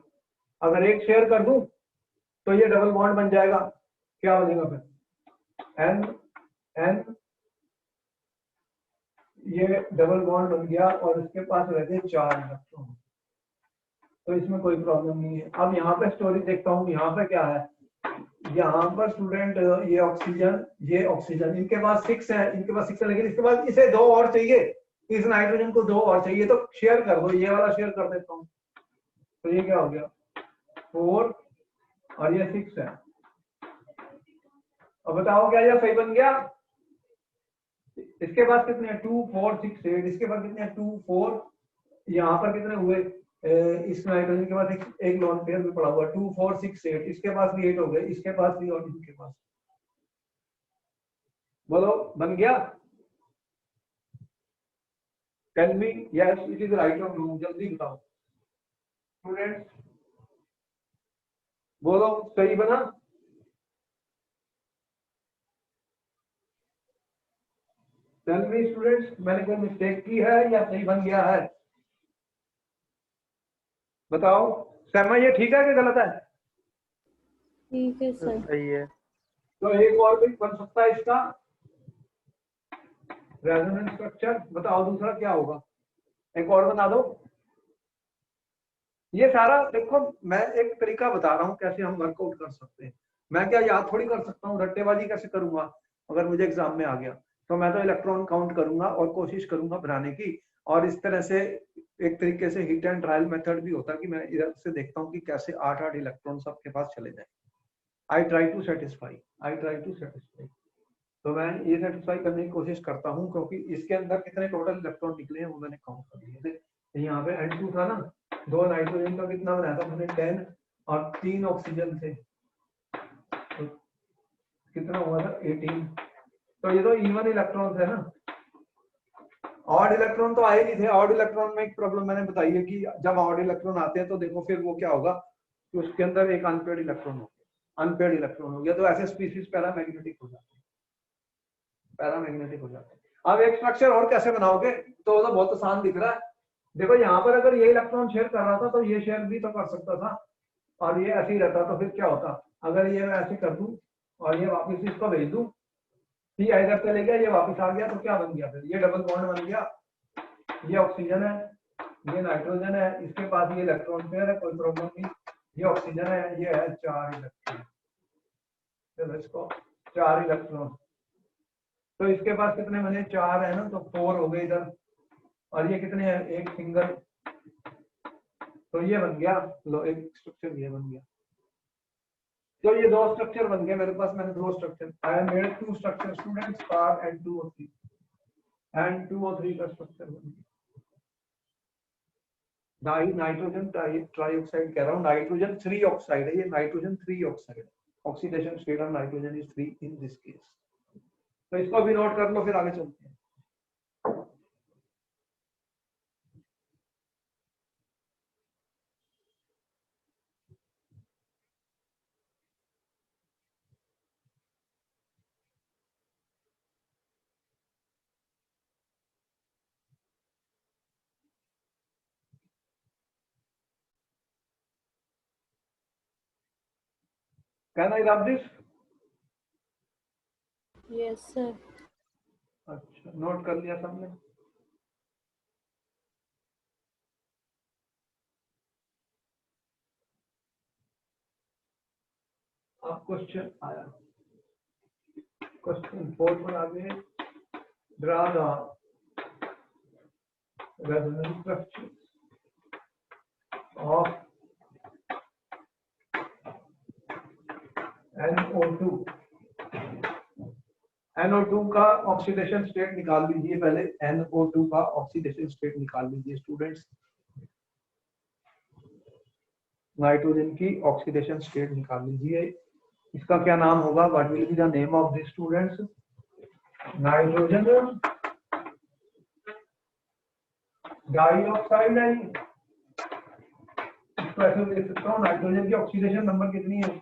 अगर एक शेयर कर दूं तो ये डबल बॉन्ड बन जाएगा। क्या बनेगा फिर? एन एन, ये डबल बॉन्ड बन गया और इसके पास रहते हैं 4 इलेक्ट्रॉन। तो इसमें कोई प्रॉब्लम नहीं है। अब यहाँ पे स्टोरी देखता हूँ, यहाँ पे क्या है? यहाँ पर स्टूडेंट ये ऑक्सीजन, इनके पास 6 है, इनके पास 6 है, लेकिन इसके बाद इसे 2 और चाहिए, इस नाइट्रोजन को 2 और चाहिए। तो शेयर कर दो, ये वाला शेयर कर देता हूँ। तो ये क्या हो गया? 4 और ये 6 है। अब बताओ क्या ये सही बन गया? इसके पास कितने हैं? 2 4 6 8। इसके पास कितने हैं? 2 4। यहाँ पर कितने हुए? इस नाइट्रोजन के पास एक लोन पेयर भी पड़ा हुआ, 2 4 6 8। इसके पास भी 8 हो गए, इसके पास भी और इनके पास। बोलो, बन गया? Tell me yes it is right और नो, जल्दी बताओ स्टूडेंट्स, बोलो सही बना? टेल मी स्टूडेंट्स, मैंने कोई मिस्टेक की है या सही बन गया है? बताओ शर्मा, ये ठीक है कि गलत है? ठीक है सर। सही है। तो एक और भी बन सकता है इसका रेजोनेंस स्ट्रक्चर। बताओ दूसरा क्या होगा? एक और बना दो। ये सारा देखो, मैं एक तरीका बता रहा हूँ कैसे हम वर्कआउट कर सकते हैं। मैं क्या याद थोड़ी कर सकता हूँ, रट्टेबाजी कैसे करूंगा? अगर मुझे एग्जाम में आ गया तो मैं तो इलेक्ट्रॉन काउंट करूंगा और कोशिश करूंगा बनाने की। और इस तरह से एक तरीके से हिट एंड ट्रायल मेथड भी होता है कि मैं इधर से देखता हूँ कि कैसे 8 इलेक्ट्रॉन सबके पास चले जाए। I try to satisfy. तो मैं ये सेटिस्फाई करने की कोशिश करता हूँ, क्योंकि इसके अंदर कितने टोटल इलेक्ट्रॉन निकले हैं वो मैंने काउंट कर लिए थे। यहाँ पे N2 था ना, 2 नाइट्रोजन का कितना बनाया था मैंने? 10 और 3 ऑक्सीजन थे, तो कितना हुआ था? 18। तो ये तो इवन इलेक्ट्रॉन है ना, ऑड इलेक्ट्रॉन तो आए नहीं थे। ऑड इलेक्ट्रॉन में एक प्रॉब्लम मैंने बताई है कि जब ऑड इलेक्ट्रॉन आते हैं तो देखो फिर वो क्या होगा कि उसके अंदर एक अनपेयर्ड इलेक्ट्रॉन हो गया, तो ऐसे स्पीसीज पैरामैग्नेटिक हो जाते हैं। अब एक स्ट्रक्चर और कैसे बनाओगे? तो बहुत आसान दिख रहा है। देखो यहाँ पर अगर ये इलेक्ट्रॉन शेयर कर रहा था तो ये शेयर भी तो कर सकता था, और ये ऐसे ही रहता तो फिर क्या होता? अगर ये मैं ऐसे कर दूं और ये वापस इसको भेज दूं, ठीक है, इधर चले गया, ये वापस आ गया, तो क्या बन गया? फिर ये डबल बॉन्ड बन गया। ये ऑक्सीजन है, ये नाइट्रोजन है, इसके पास ये इलेक्ट्रॉन पेयर है, कोई प्रॉब्लम नहीं। ये ऑक्सीजन है, ये है 4 इलेक्ट्रॉन। चलो इसको 4 इलेक्ट्रॉन, तो इसके पास कितने बने? 4 है ना, तो 4 हो गए इधर। और ये कितने हैं? एक सिंगल, तो ये बन गया। लो एक स्ट्रक्चर ये बन गया। तो ये दो स्ट्रक्चर बन गए मेरे पास, मैंने दो structure, I made two structure students for N2O3 N2O3 का स्ट्रक्चर बन गया। डाई नाइट्रोजन ट्राइऑक्साइड कह रहा हूँ, नाइट्रोजन 3 ऑक्साइड है, ये nitrogen 3 oxide, oxidation state of nitrogen is 3 in this case. तो इसको भी नोट कर लो, फिर आगे चलते हैं। Can I rub this? Yes, sir. अच्छा, नोट कर लिया सबने? अब क्वेश्चन आया, क्वेश्चन 4 पर आगे, draw the resonance structures of NO2। NO2 का ऑक्सीडेशन स्टेट निकाल लीजिए पहले, NO2 का ऑक्सीडेशन स्टेट निकाल लीजिए स्टूडेंट्स। नाइट्रोजन की ऑक्सीडेशन स्टेट निकाल लीजिए, इसका क्या नाम होगा, what will be the name of this students? Nitrogen dioxide है, इसको ऐसे देख सकता हूँ, नाइट्रोजन की ऑक्सीडेशन नंबर कितनी है?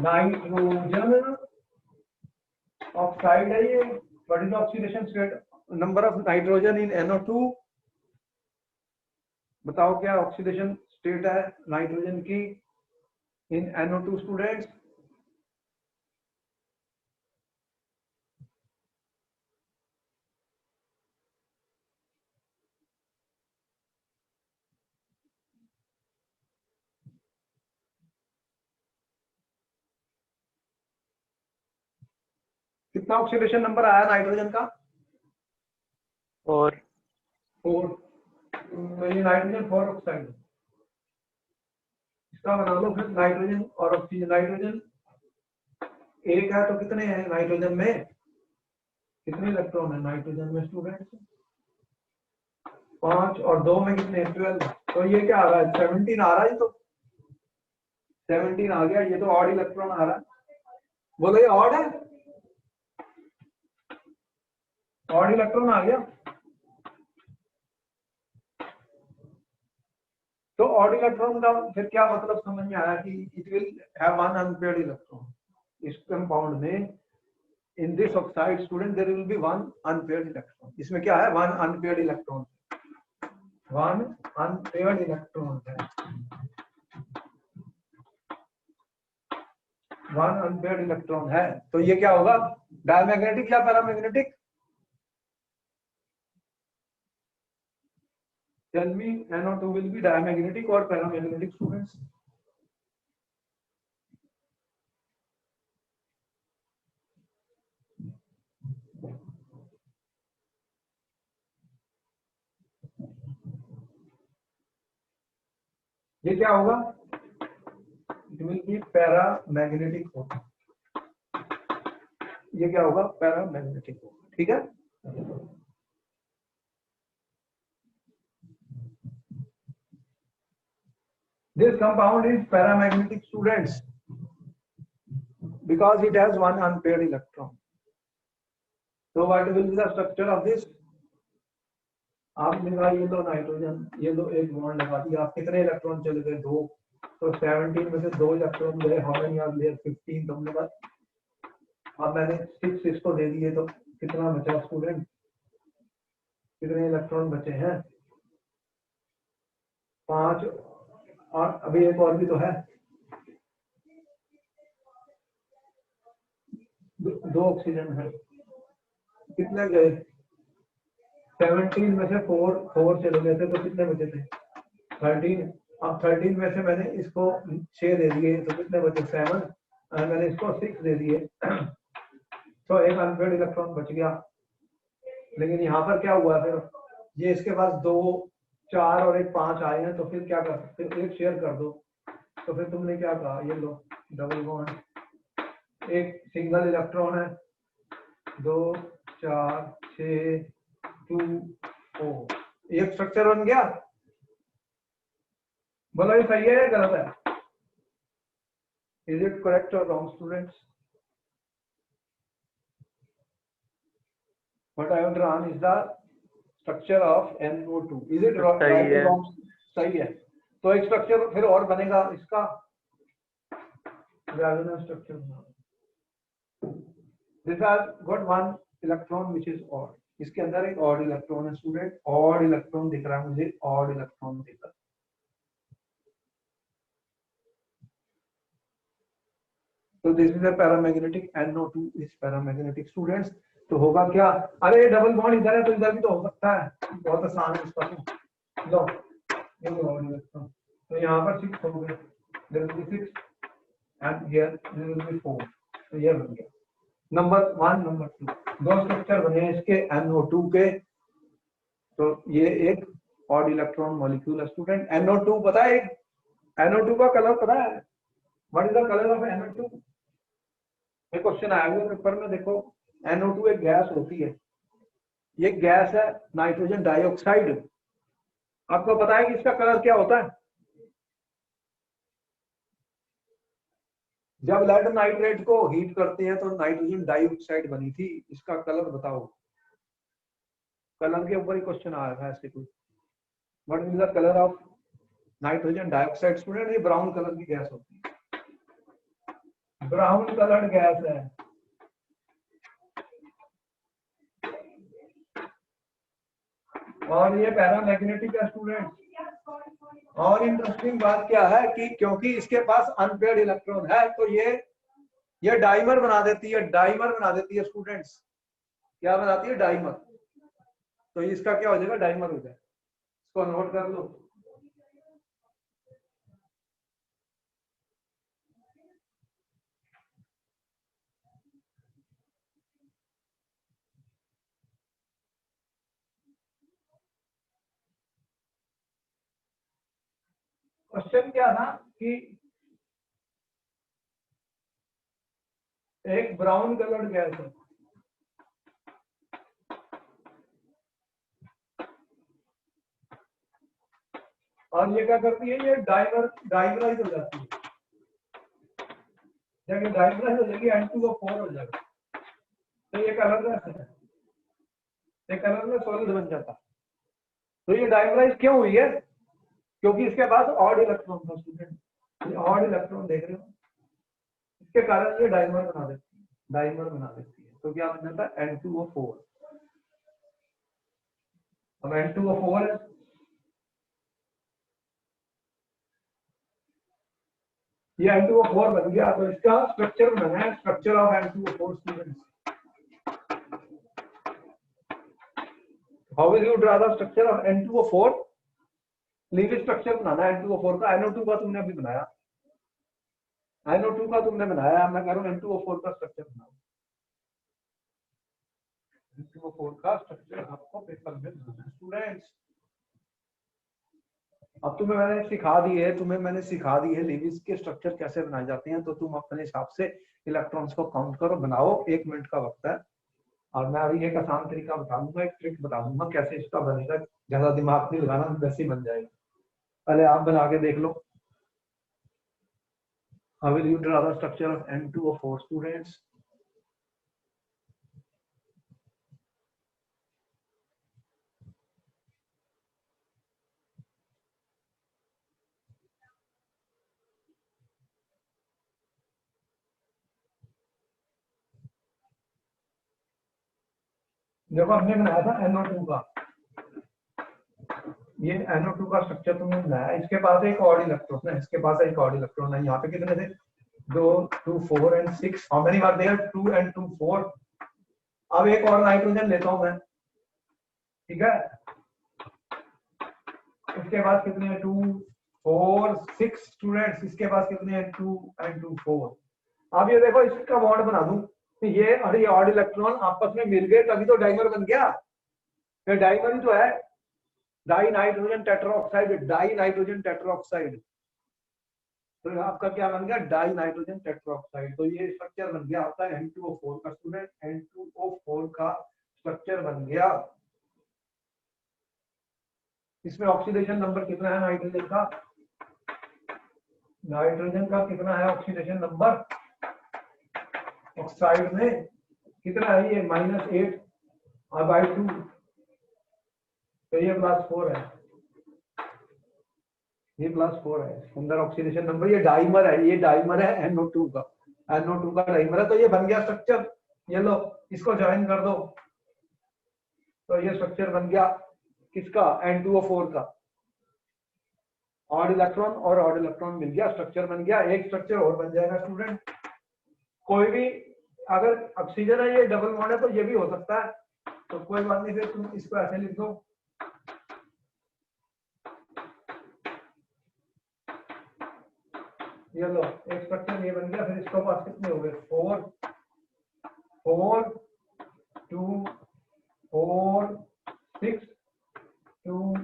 नाइट्रोजन ऑक्साइड है ये, what is the oxidation state number of nitrogen in NO2? बताओ क्या ऑक्सीडेशन स्टेट है नाइट्रोजन की इन NO2 स्टूडेंट्स? कितना ऑक्सीडेशन नंबर आया नाइट्रोजन का? 4। 4। ये नाइट्रोजन 4 ऑक्साइड, इसका बना लो फिर नाइट्रोजन और ऑक्सीजन। नाइट्रोजन एक है तो कितने हैं नाइट्रोजन में, कितने इलेक्ट्रॉन है नाइट्रोजन में स्टूडेंट्स? 5, और 2 में कितने? 12। तो ये क्या आ रहा है? 17 आ रहा है, तो 17 आ गया, ये तो ऑड इलेक्ट्रॉन आ रहा है। बोलो ये ऑड है, ऑड इलेक्ट्रॉन आ गया। तो ऑड इलेक्ट्रॉन का फिर क्या मतलब समझ में आया कि it will have one unpaired electron इस कंपाउंड में। In this oxide student there will be one unpaired electron. इसमें क्या है? One unpaired electron, one unpaired electron है, वन अनपेयर्ड इलेक्ट्रॉन है। तो ये क्या होगा, डायमैग्नेटिक या paramagnetic? Tell me, NO2 will be diamagnetic or paramagnetic students? ये क्या होगा? It will be paramagnetic होगा। ये क्या होगा? पैरामैग्नेटिक होगा, ठीक है। This compound is paramagnetic students because it has one unpaired electron. So what will be the structure of this? आप लगा ये लो नाइट्रोजन, ये लो एक बॉन्ड लगा दिया, आप कितने इलेक्ट्रॉन चले गए? 2। तो 17 में से 2 इलेक्ट्रॉन गए, हाउ मेनी आर देयर? 15। तो हमने कहा अब मैंने 6 इसको दे दिए, तो कितना बचा स्टूडेंट? कितने इलेक्ट्रॉन बचे हैं? 5, और अभी एक और भी तो है, 2 ऑक्सीजन है, कितने गए? 17 में से 4 चले गए थे, तो कितने बचे थे? 13। अब 13 में से मैंने इसको 6 दे दिए, तो कितने बचे? 7। और मैंने इसको 6 दे दिए, तो एक अनपेयर्ड इलेक्ट्रॉन बच गया। लेकिन यहाँ पर क्या हुआ फिर? ये इसके पास 2, 4 और एक 5 आए हैं, तो फिर क्या कर सकते हो? एक शेयर कर दो, तो फिर तुमने क्या कहा, ये लो डबल बॉन्ड, एक सिंगल इलेक्ट्रॉन है, 2 4 6 2 4, एक स्ट्रक्चर बन गया। बोलो ये सही है या गलत है? इज इट करेक्ट और wrong students? What I have drawn is the structure of NO2, is it right और रॉन्ग? सही है। तो एक स्ट्रक्चर फिर और बनेगा इसका, resonance structure. This has got one electron which is odd, इसके अंदर एक ऑड इलेक्ट्रॉन है स्टूडेंट, ऑड इलेक्ट्रॉन दिख रहा है मुझे, ऑड इलेक्ट्रॉन दिख रहा है। तो this is a paramagnetic, NO2 is paramagnetic students. तो होगा क्या, अरे डबल बॉन्ड इधर है तो इधर भी तो हो सकता है, बहुत आसान है इसका। तो लो ये ऑड इलेक्ट्रॉन, तो यहाँ पर 6 हो गए, there will be 6 and here there will be 4, तो ये बन गया नंबर 1 नंबर 2, दो स्ट्रक्चर बने इसके NO2 के। तो ये एक ऑड इलेक्ट्रॉन मॉलिक्यूल है स्टूडेंट। NO2 पता है, NO2 का कलर पता है, what is the colour of NO2? ये क्वेश्चन आया हुआ पेपर में, देखो NO2 एक गैस होती है, ये गैस है नाइट्रोजन डाइऑक्साइड। आपको पता है कि इसका कलर क्या होता है? जब लेड नाइट्रेट को हीट करते हैं तो नाइट्रोजन डाइऑक्साइड बनी थी, इसका कलर बताओ। कलर के ऊपर ही क्वेश्चन आया था ऐसे कोई, what is the colour of nitrogen dioxide student? ये ब्राउन कलर की गैस होती है, ब्राउन कलर्ड गैस है। और ये पैरामैग्नेटिक है स्टूडेंट। और इंटरेस्टिंग बात क्या है कि क्योंकि इसके पास अनपेयर्ड इलेक्ट्रॉन है तो ये डाइमर बना देती है, डाइमर बना देती है स्टूडेंट्स। क्या बनाती है? डाइमर। तो इसका क्या हो जाएगा? डाइमर हो जाएगा। इसको नोट कर लो। क्वेश्चन क्या था कि एक ब्राउन कलर्ड गैस है, और ये क्या करती है? ये डाइमराइज हो जाती है। जब ये डाइमराइज हो जाएगी N2O4 हो जाएगा, तो ये कलरलेस है, ये कलरलेस सॉलिड बन जाता। तो ये डाइमराइज क्यों हुई है? क्योंकि इसके पास ऑड इलेक्ट्रॉन था स्टूडेंट, ये ऑड इलेक्ट्रॉन देख रहे हो, इसके कारण ये डाइमर बना देती है, डाइमर बना देती है। तो क्या बन जाता है? N2O4। अब N2O4 है, ये N2O4 बन गया, तो इसका स्ट्रक्चर बना है, structure of N2O4 students. How will you draw the structure of N2O4? Lewis structure बनाना है N2O4 का। NO2 का तुमने अभी बनाया, NO2 का तुमने बनाया, मैं कह रहा हूँ N2O4 का स्ट्रक्चर बनाओ। N2O4 का स्ट्रक्चर आपको पेपर में बनाना है स्टूडेंट्स। अब तुम्हें मैंने सिखा दी है लीविज के स्ट्रक्चर कैसे बनाए जाते हैं, तो तुम अपने हिसाब से इलेक्ट्रॉन्स को काउंट करो, बनाओ। 1 मिनट का वक्त है, और मैं अभी एक आसान तरीका बता दूंगा, एक ट्रिक बता दूंगा कैसे इसका बनेगा। ज्यादा दिमाग नहीं लगाना, वैसे ही बन जाएगा। पहले आप बना के देख लो। How will you draw the structure of N2O4 students? देखो हमने बनाया था NO2 का, ये NO2 का स्ट्रक्चर तुमने बनाया, इसके पास एक ऑड इलेक्ट्रॉन है, इसके पास एक ऑड इलेक्ट्रॉन है। यहाँ पे कितने थे? 2 2 4 and 6। How many were there? 2 and 2 4। अब एक और नाइट्रोजन लेता हूं मैं, ठीक है? इसके पास कितने हैं? 2 4 6 स्टूडेंट्स। इसके पास कितने हैं? 2 and 2 4। अब ये देखो, इसका बॉन्ड बना दूं, ये और ये ऑड इलेक्ट्रॉन आपस में मिल गए, तभी तो डाइमर बन गया। ये डाइमर ही तो है, die nitrogen tetroxide, die nitrogen tetroxide. तो आपका क्या बन गया, डाई नाइट्रोजन टेट्राऑक्साइड। तो ये स्ट्रक्चर बन गया आपका N2O4 का स्टूडेंट, N2O4 का स्ट्रक्चर बन गया। इसमें ऑक्सीडेशन नंबर कितना है नाइट्रोजन का, नाइट्रोजन का कितना है ऑक्सीडेशन नंबर ऑक्साइड में, कितना है ये -8 और बाई 2, तो ये +4 है, ये +4 है अंदर ऑक्सीडेशन नंबर। ये डाइमर है, ये डाइमर है NO2 का, NO2 का डाइमर है। तो ये बन गया स्ट्रक्चर, ये लो इसको ज्वाइन कर दो, तो ये स्ट्रक्चर बन गया किसका, N2O4 का। ऑड इलेक्ट्रॉन और ऑड इलेक्ट्रॉन मिल गया, स्ट्रक्चर बन गया। एक स्ट्रक्चर और बन जाएगा स्टूडेंट। कोई भी अगर ऑक्सीजन है ये डबल बॉन्ड है तो ये भी हो सकता है, तो कोई बात नहीं, फिर तुम इसको ऐसे लिख दो, ये लो एक स्ट्रक्चर ये बन गया। फिर इसके पास कितने हो गए, 4 4 2 4 6 2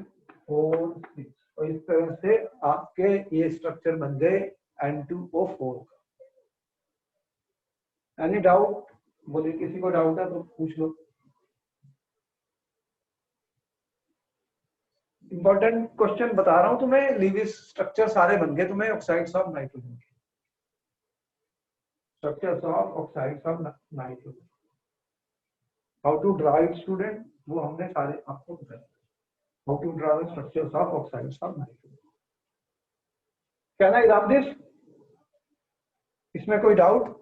4 6। और इस तरह से आपके ये स्ट्रक्चर बन गए N2O4 का। एनी डाउट, बोलिए किसी को डाउट है तो पूछ लो। इंपॉर्टेंट क्वेश्चन बता रहा हूं तुम्हें, लीविस स्ट्रक्चर सारे बन गए तुम्हें ऑक्साइड्स ऑफ नाइट्रोजन के, structures of oxides of nitrogen. How to draw it student, वो हमने सारे आपको बताया, how to draw the structures of oxides of nitrogen. Can I rub this, इसमें कोई doubt?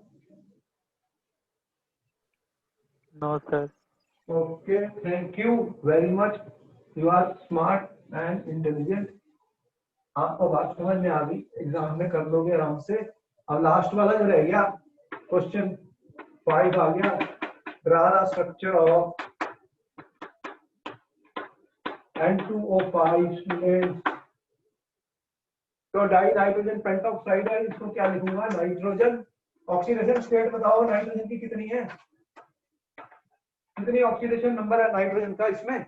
No sir. Okay, thank you very much, you are smart and intelligent. आपको बात समझ में आ गई, एग्जाम में कर लोगे आराम से। अब लास्ट वाला जो रह गया, क्वेश्चन 5 आ गया, draw the structure of N2O5 students. तो डाई नाइट्रोजन पेंटॉक्साइड है, इसको क्या लिखूंगा, नाइट्रोजन। ऑक्सीडेशन स्टेट बताओ नाइट्रोजन की कितनी है, कितनी ऑक्सीडेशन नंबर है नाइट्रोजन का, इसमें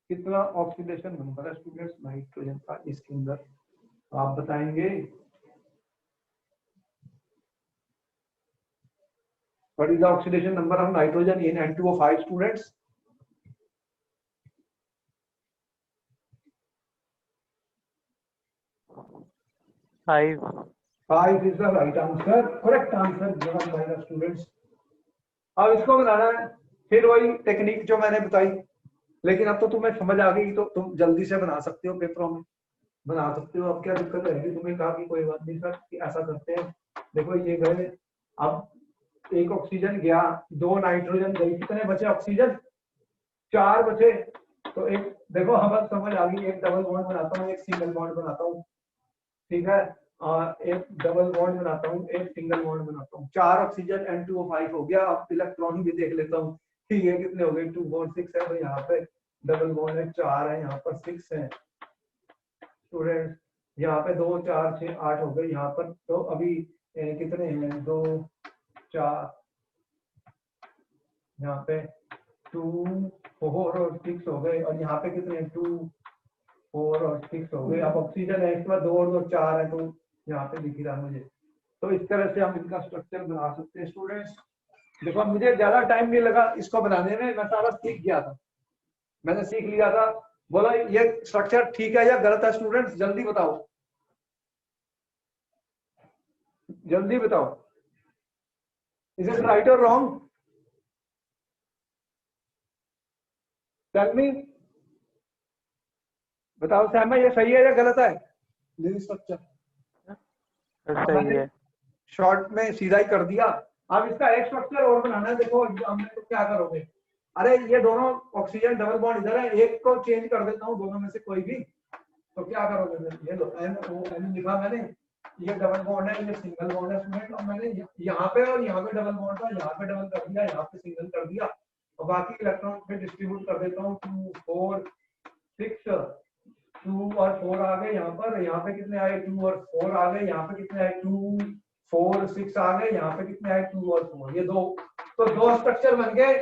कितना ऑक्सीडेशन नंबर है स्टूडेंट्स नाइट्रोजन का, इसके अंदर आप बताएंगे। What is the oxidation number of nitrogen in N2O5 students? Five is the right answer, correct answer given by the students. अब इसको बनाना है, फिर वही टेक्निक जो मैंने बताई, लेकिन अब तो तुम्हें समझ आ गई, तो तुम जल्दी से बना सकते हो, पेपरों में बना सकते हो। अब क्या दिक्कत रहेगी, तुम्हें कहा कि कोई बात नहीं सर कि ऐसा करते हैं, देखो ये गए, अब एक ऑक्सीजन गया, 2 नाइट्रोजन गई, कितने बचे ऑक्सीजन, 4 बचे। तो एक देखो हमें समझ आ गई, एक डबल बॉन्ड बनाता हूँ, एक सिंगल बॉन्ड बनाता हूँ, ठीक है, एक डबल बॉन्ड बनाता हूँ, एक सिंगल बॉन्ड बनाता हूँ। 4 ऑक्सीजन N2O5 हो गया। अब इलेक्ट्रॉन भी देख लेता हूँ कि ये कितने हो गए, 2 बॉन्ड 6 है, तो यहाँ पे डबल बॉन्ड है 4 है, यहाँ पर 6 है स्टूडेंट, यहाँ पे 2 4 6 8 हो गए यहाँ पर। तो अभी कितने हैं, 2 4, यहाँ पे 2 4 और 6 हो गए, और यहाँ पे कितने 2 4 और 6 हो गए। अब ऑक्सीजन है, इसके बाद 2 और 2 4 है, तो यहाँ पे दिख रहा है मुझे। तो इस तरह से हम इनका स्ट्रक्चर बना सकते हैं स्टूडेंट्स। देखो मुझे ज्यादा टाइम नहीं लगा इसको बनाने में, मैं सारा सीख गया था, मैंने सीख लिया था। बोला ये स्ट्रक्चर ठीक है या गलत है स्टूडेंट्स, जल्दी बताओ, जल्दी बताओ, इज इट राइट और रॉन्ग, टेल मी, बताओ सैमा ये सही है या गलत है स्ट्रक्चर? सही है। शॉर्ट में सीधा ही कर दिया। अब इसका एक स्ट्रक्चर और बनाना है, देखो हमने तो क्या करोगे, अरे ये दोनों ऑक्सीजन डबल बॉन्ड इधर है, एक को चेंज कर देता हूँ, दोनों में से कोई भी, तो क्या करोगे, ये लो NO लिखा मैंने, ये डबल बॉन्ड है, ये सिंगल बॉन्ड है स्टूडेंट, और मैंने यहाँ पे और यहाँ पे डबल बॉन्ड था, यहाँ पे डबल कर दिया, यहाँ पे सिंगल कर दिया, और बाकी इलेक्ट्रॉन पे डिस्ट्रीब्यूट कर देता हूँ, 2 4 6 2 और 4 आ गए यहाँ पर, यहाँ पे कितने आए 2 और 4 आ गए, यहाँ पे कितने आए 2 4 6 आ गए, यहाँ पे कितने आए 2 और 4, ये 2, तो 2 स्ट्रक्चर बन गए।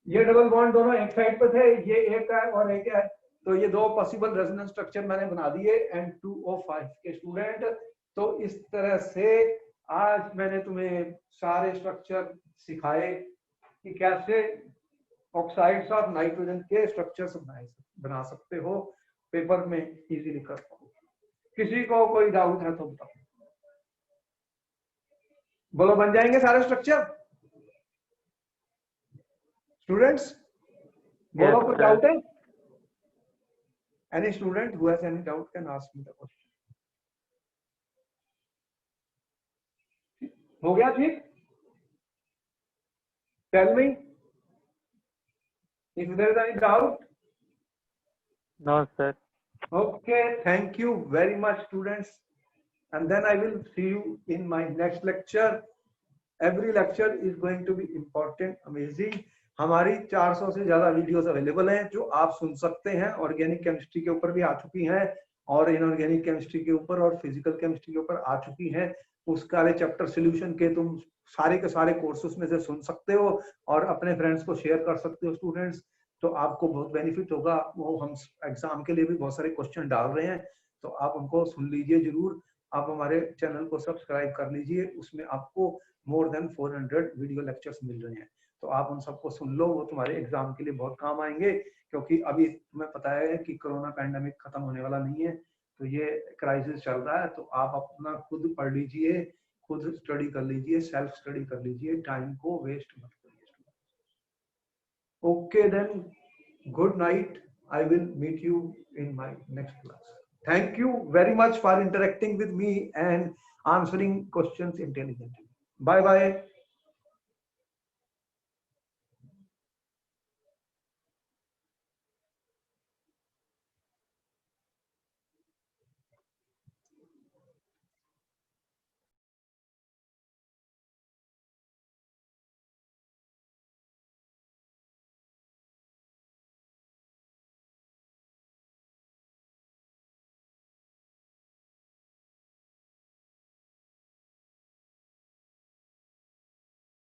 ये डबल बॉन्ड दोनों एक साइड पे थे, ये एक है और एक है, तो ये दो पॉसिबल रेजोनेंस स्ट्रक्चर मैंने बना दिए N2O5 के स्टूडेंट। तो इस तरह से आज मैंने तुम्हें सारे स्ट्रक्चर सिखाए कि कैसे ऑक्साइड्स ऑफ नाइट्रोजन के स्ट्रक्चर्स बना सकते हो, पेपर में इजीली कर पाओ। किसी को कोई डाउट है तो बताओ। बोलो, बन जाएंगे सारे स्ट्रक्चर स्टूडेंट्स? बोलो, Yes, कोई sir. डाउट है? Any student who has any doubt can ask me the question. हो गया ठीक? Tell me if there is any doubt. No, sir. Okay, thank you very much, students. And then I will see you in my next lecture. Every lecture is going to be important, amazing. हमारी 400 से ज्यादा वीडियोस अवेलेबल हैं जो आप सुन सकते हैं। ऑर्गेनिक केमिस्ट्री के ऊपर भी आ चुकी हैं और इनऑर्गेनिक केमिस्ट्री के ऊपर और फिजिकल केमिस्ट्री के ऊपर आ चुकी हैं। उस वाले चैप्टर सॉल्यूशन के तुम सारे के सारे कोर्सेस में से सुन सकते हो और अपने फ्रेंड्स को शेयर कर सकते हो स्टूडेंट्स। तो आपको बहुत बेनिफिट होगा। वो हम एग्जाम के लिए भी बहुत सारे क्वेश्चन डाल रहे हैं, तो आप उनको सुन लीजिए जरूर। आप हमारे चैनल को सब्सक्राइब कर लीजिए, उसमें आपको मोर देन 400 वीडियो लेक्चर्स मिल रहे हैं। तो आप उन सबको सुन लो, वो तुम्हारे एग्जाम के लिए बहुत काम आएंगे। क्योंकि अभी तुम्हें पता है कि कोरोना पैंडेमिक खत्म होने वाला नहीं है, तो ये क्राइसिस चल रहा है। तो आप अपना खुद पढ़ लीजिए, खुद स्टडी कर लीजिए, सेल्फ स्टडी कर लीजिए, टाइम को वेस्ट मत करिए। Okay then, good night. I will meet you in my next class. Thank you very much for interacting with me and answering questions intelligently. Bye bye.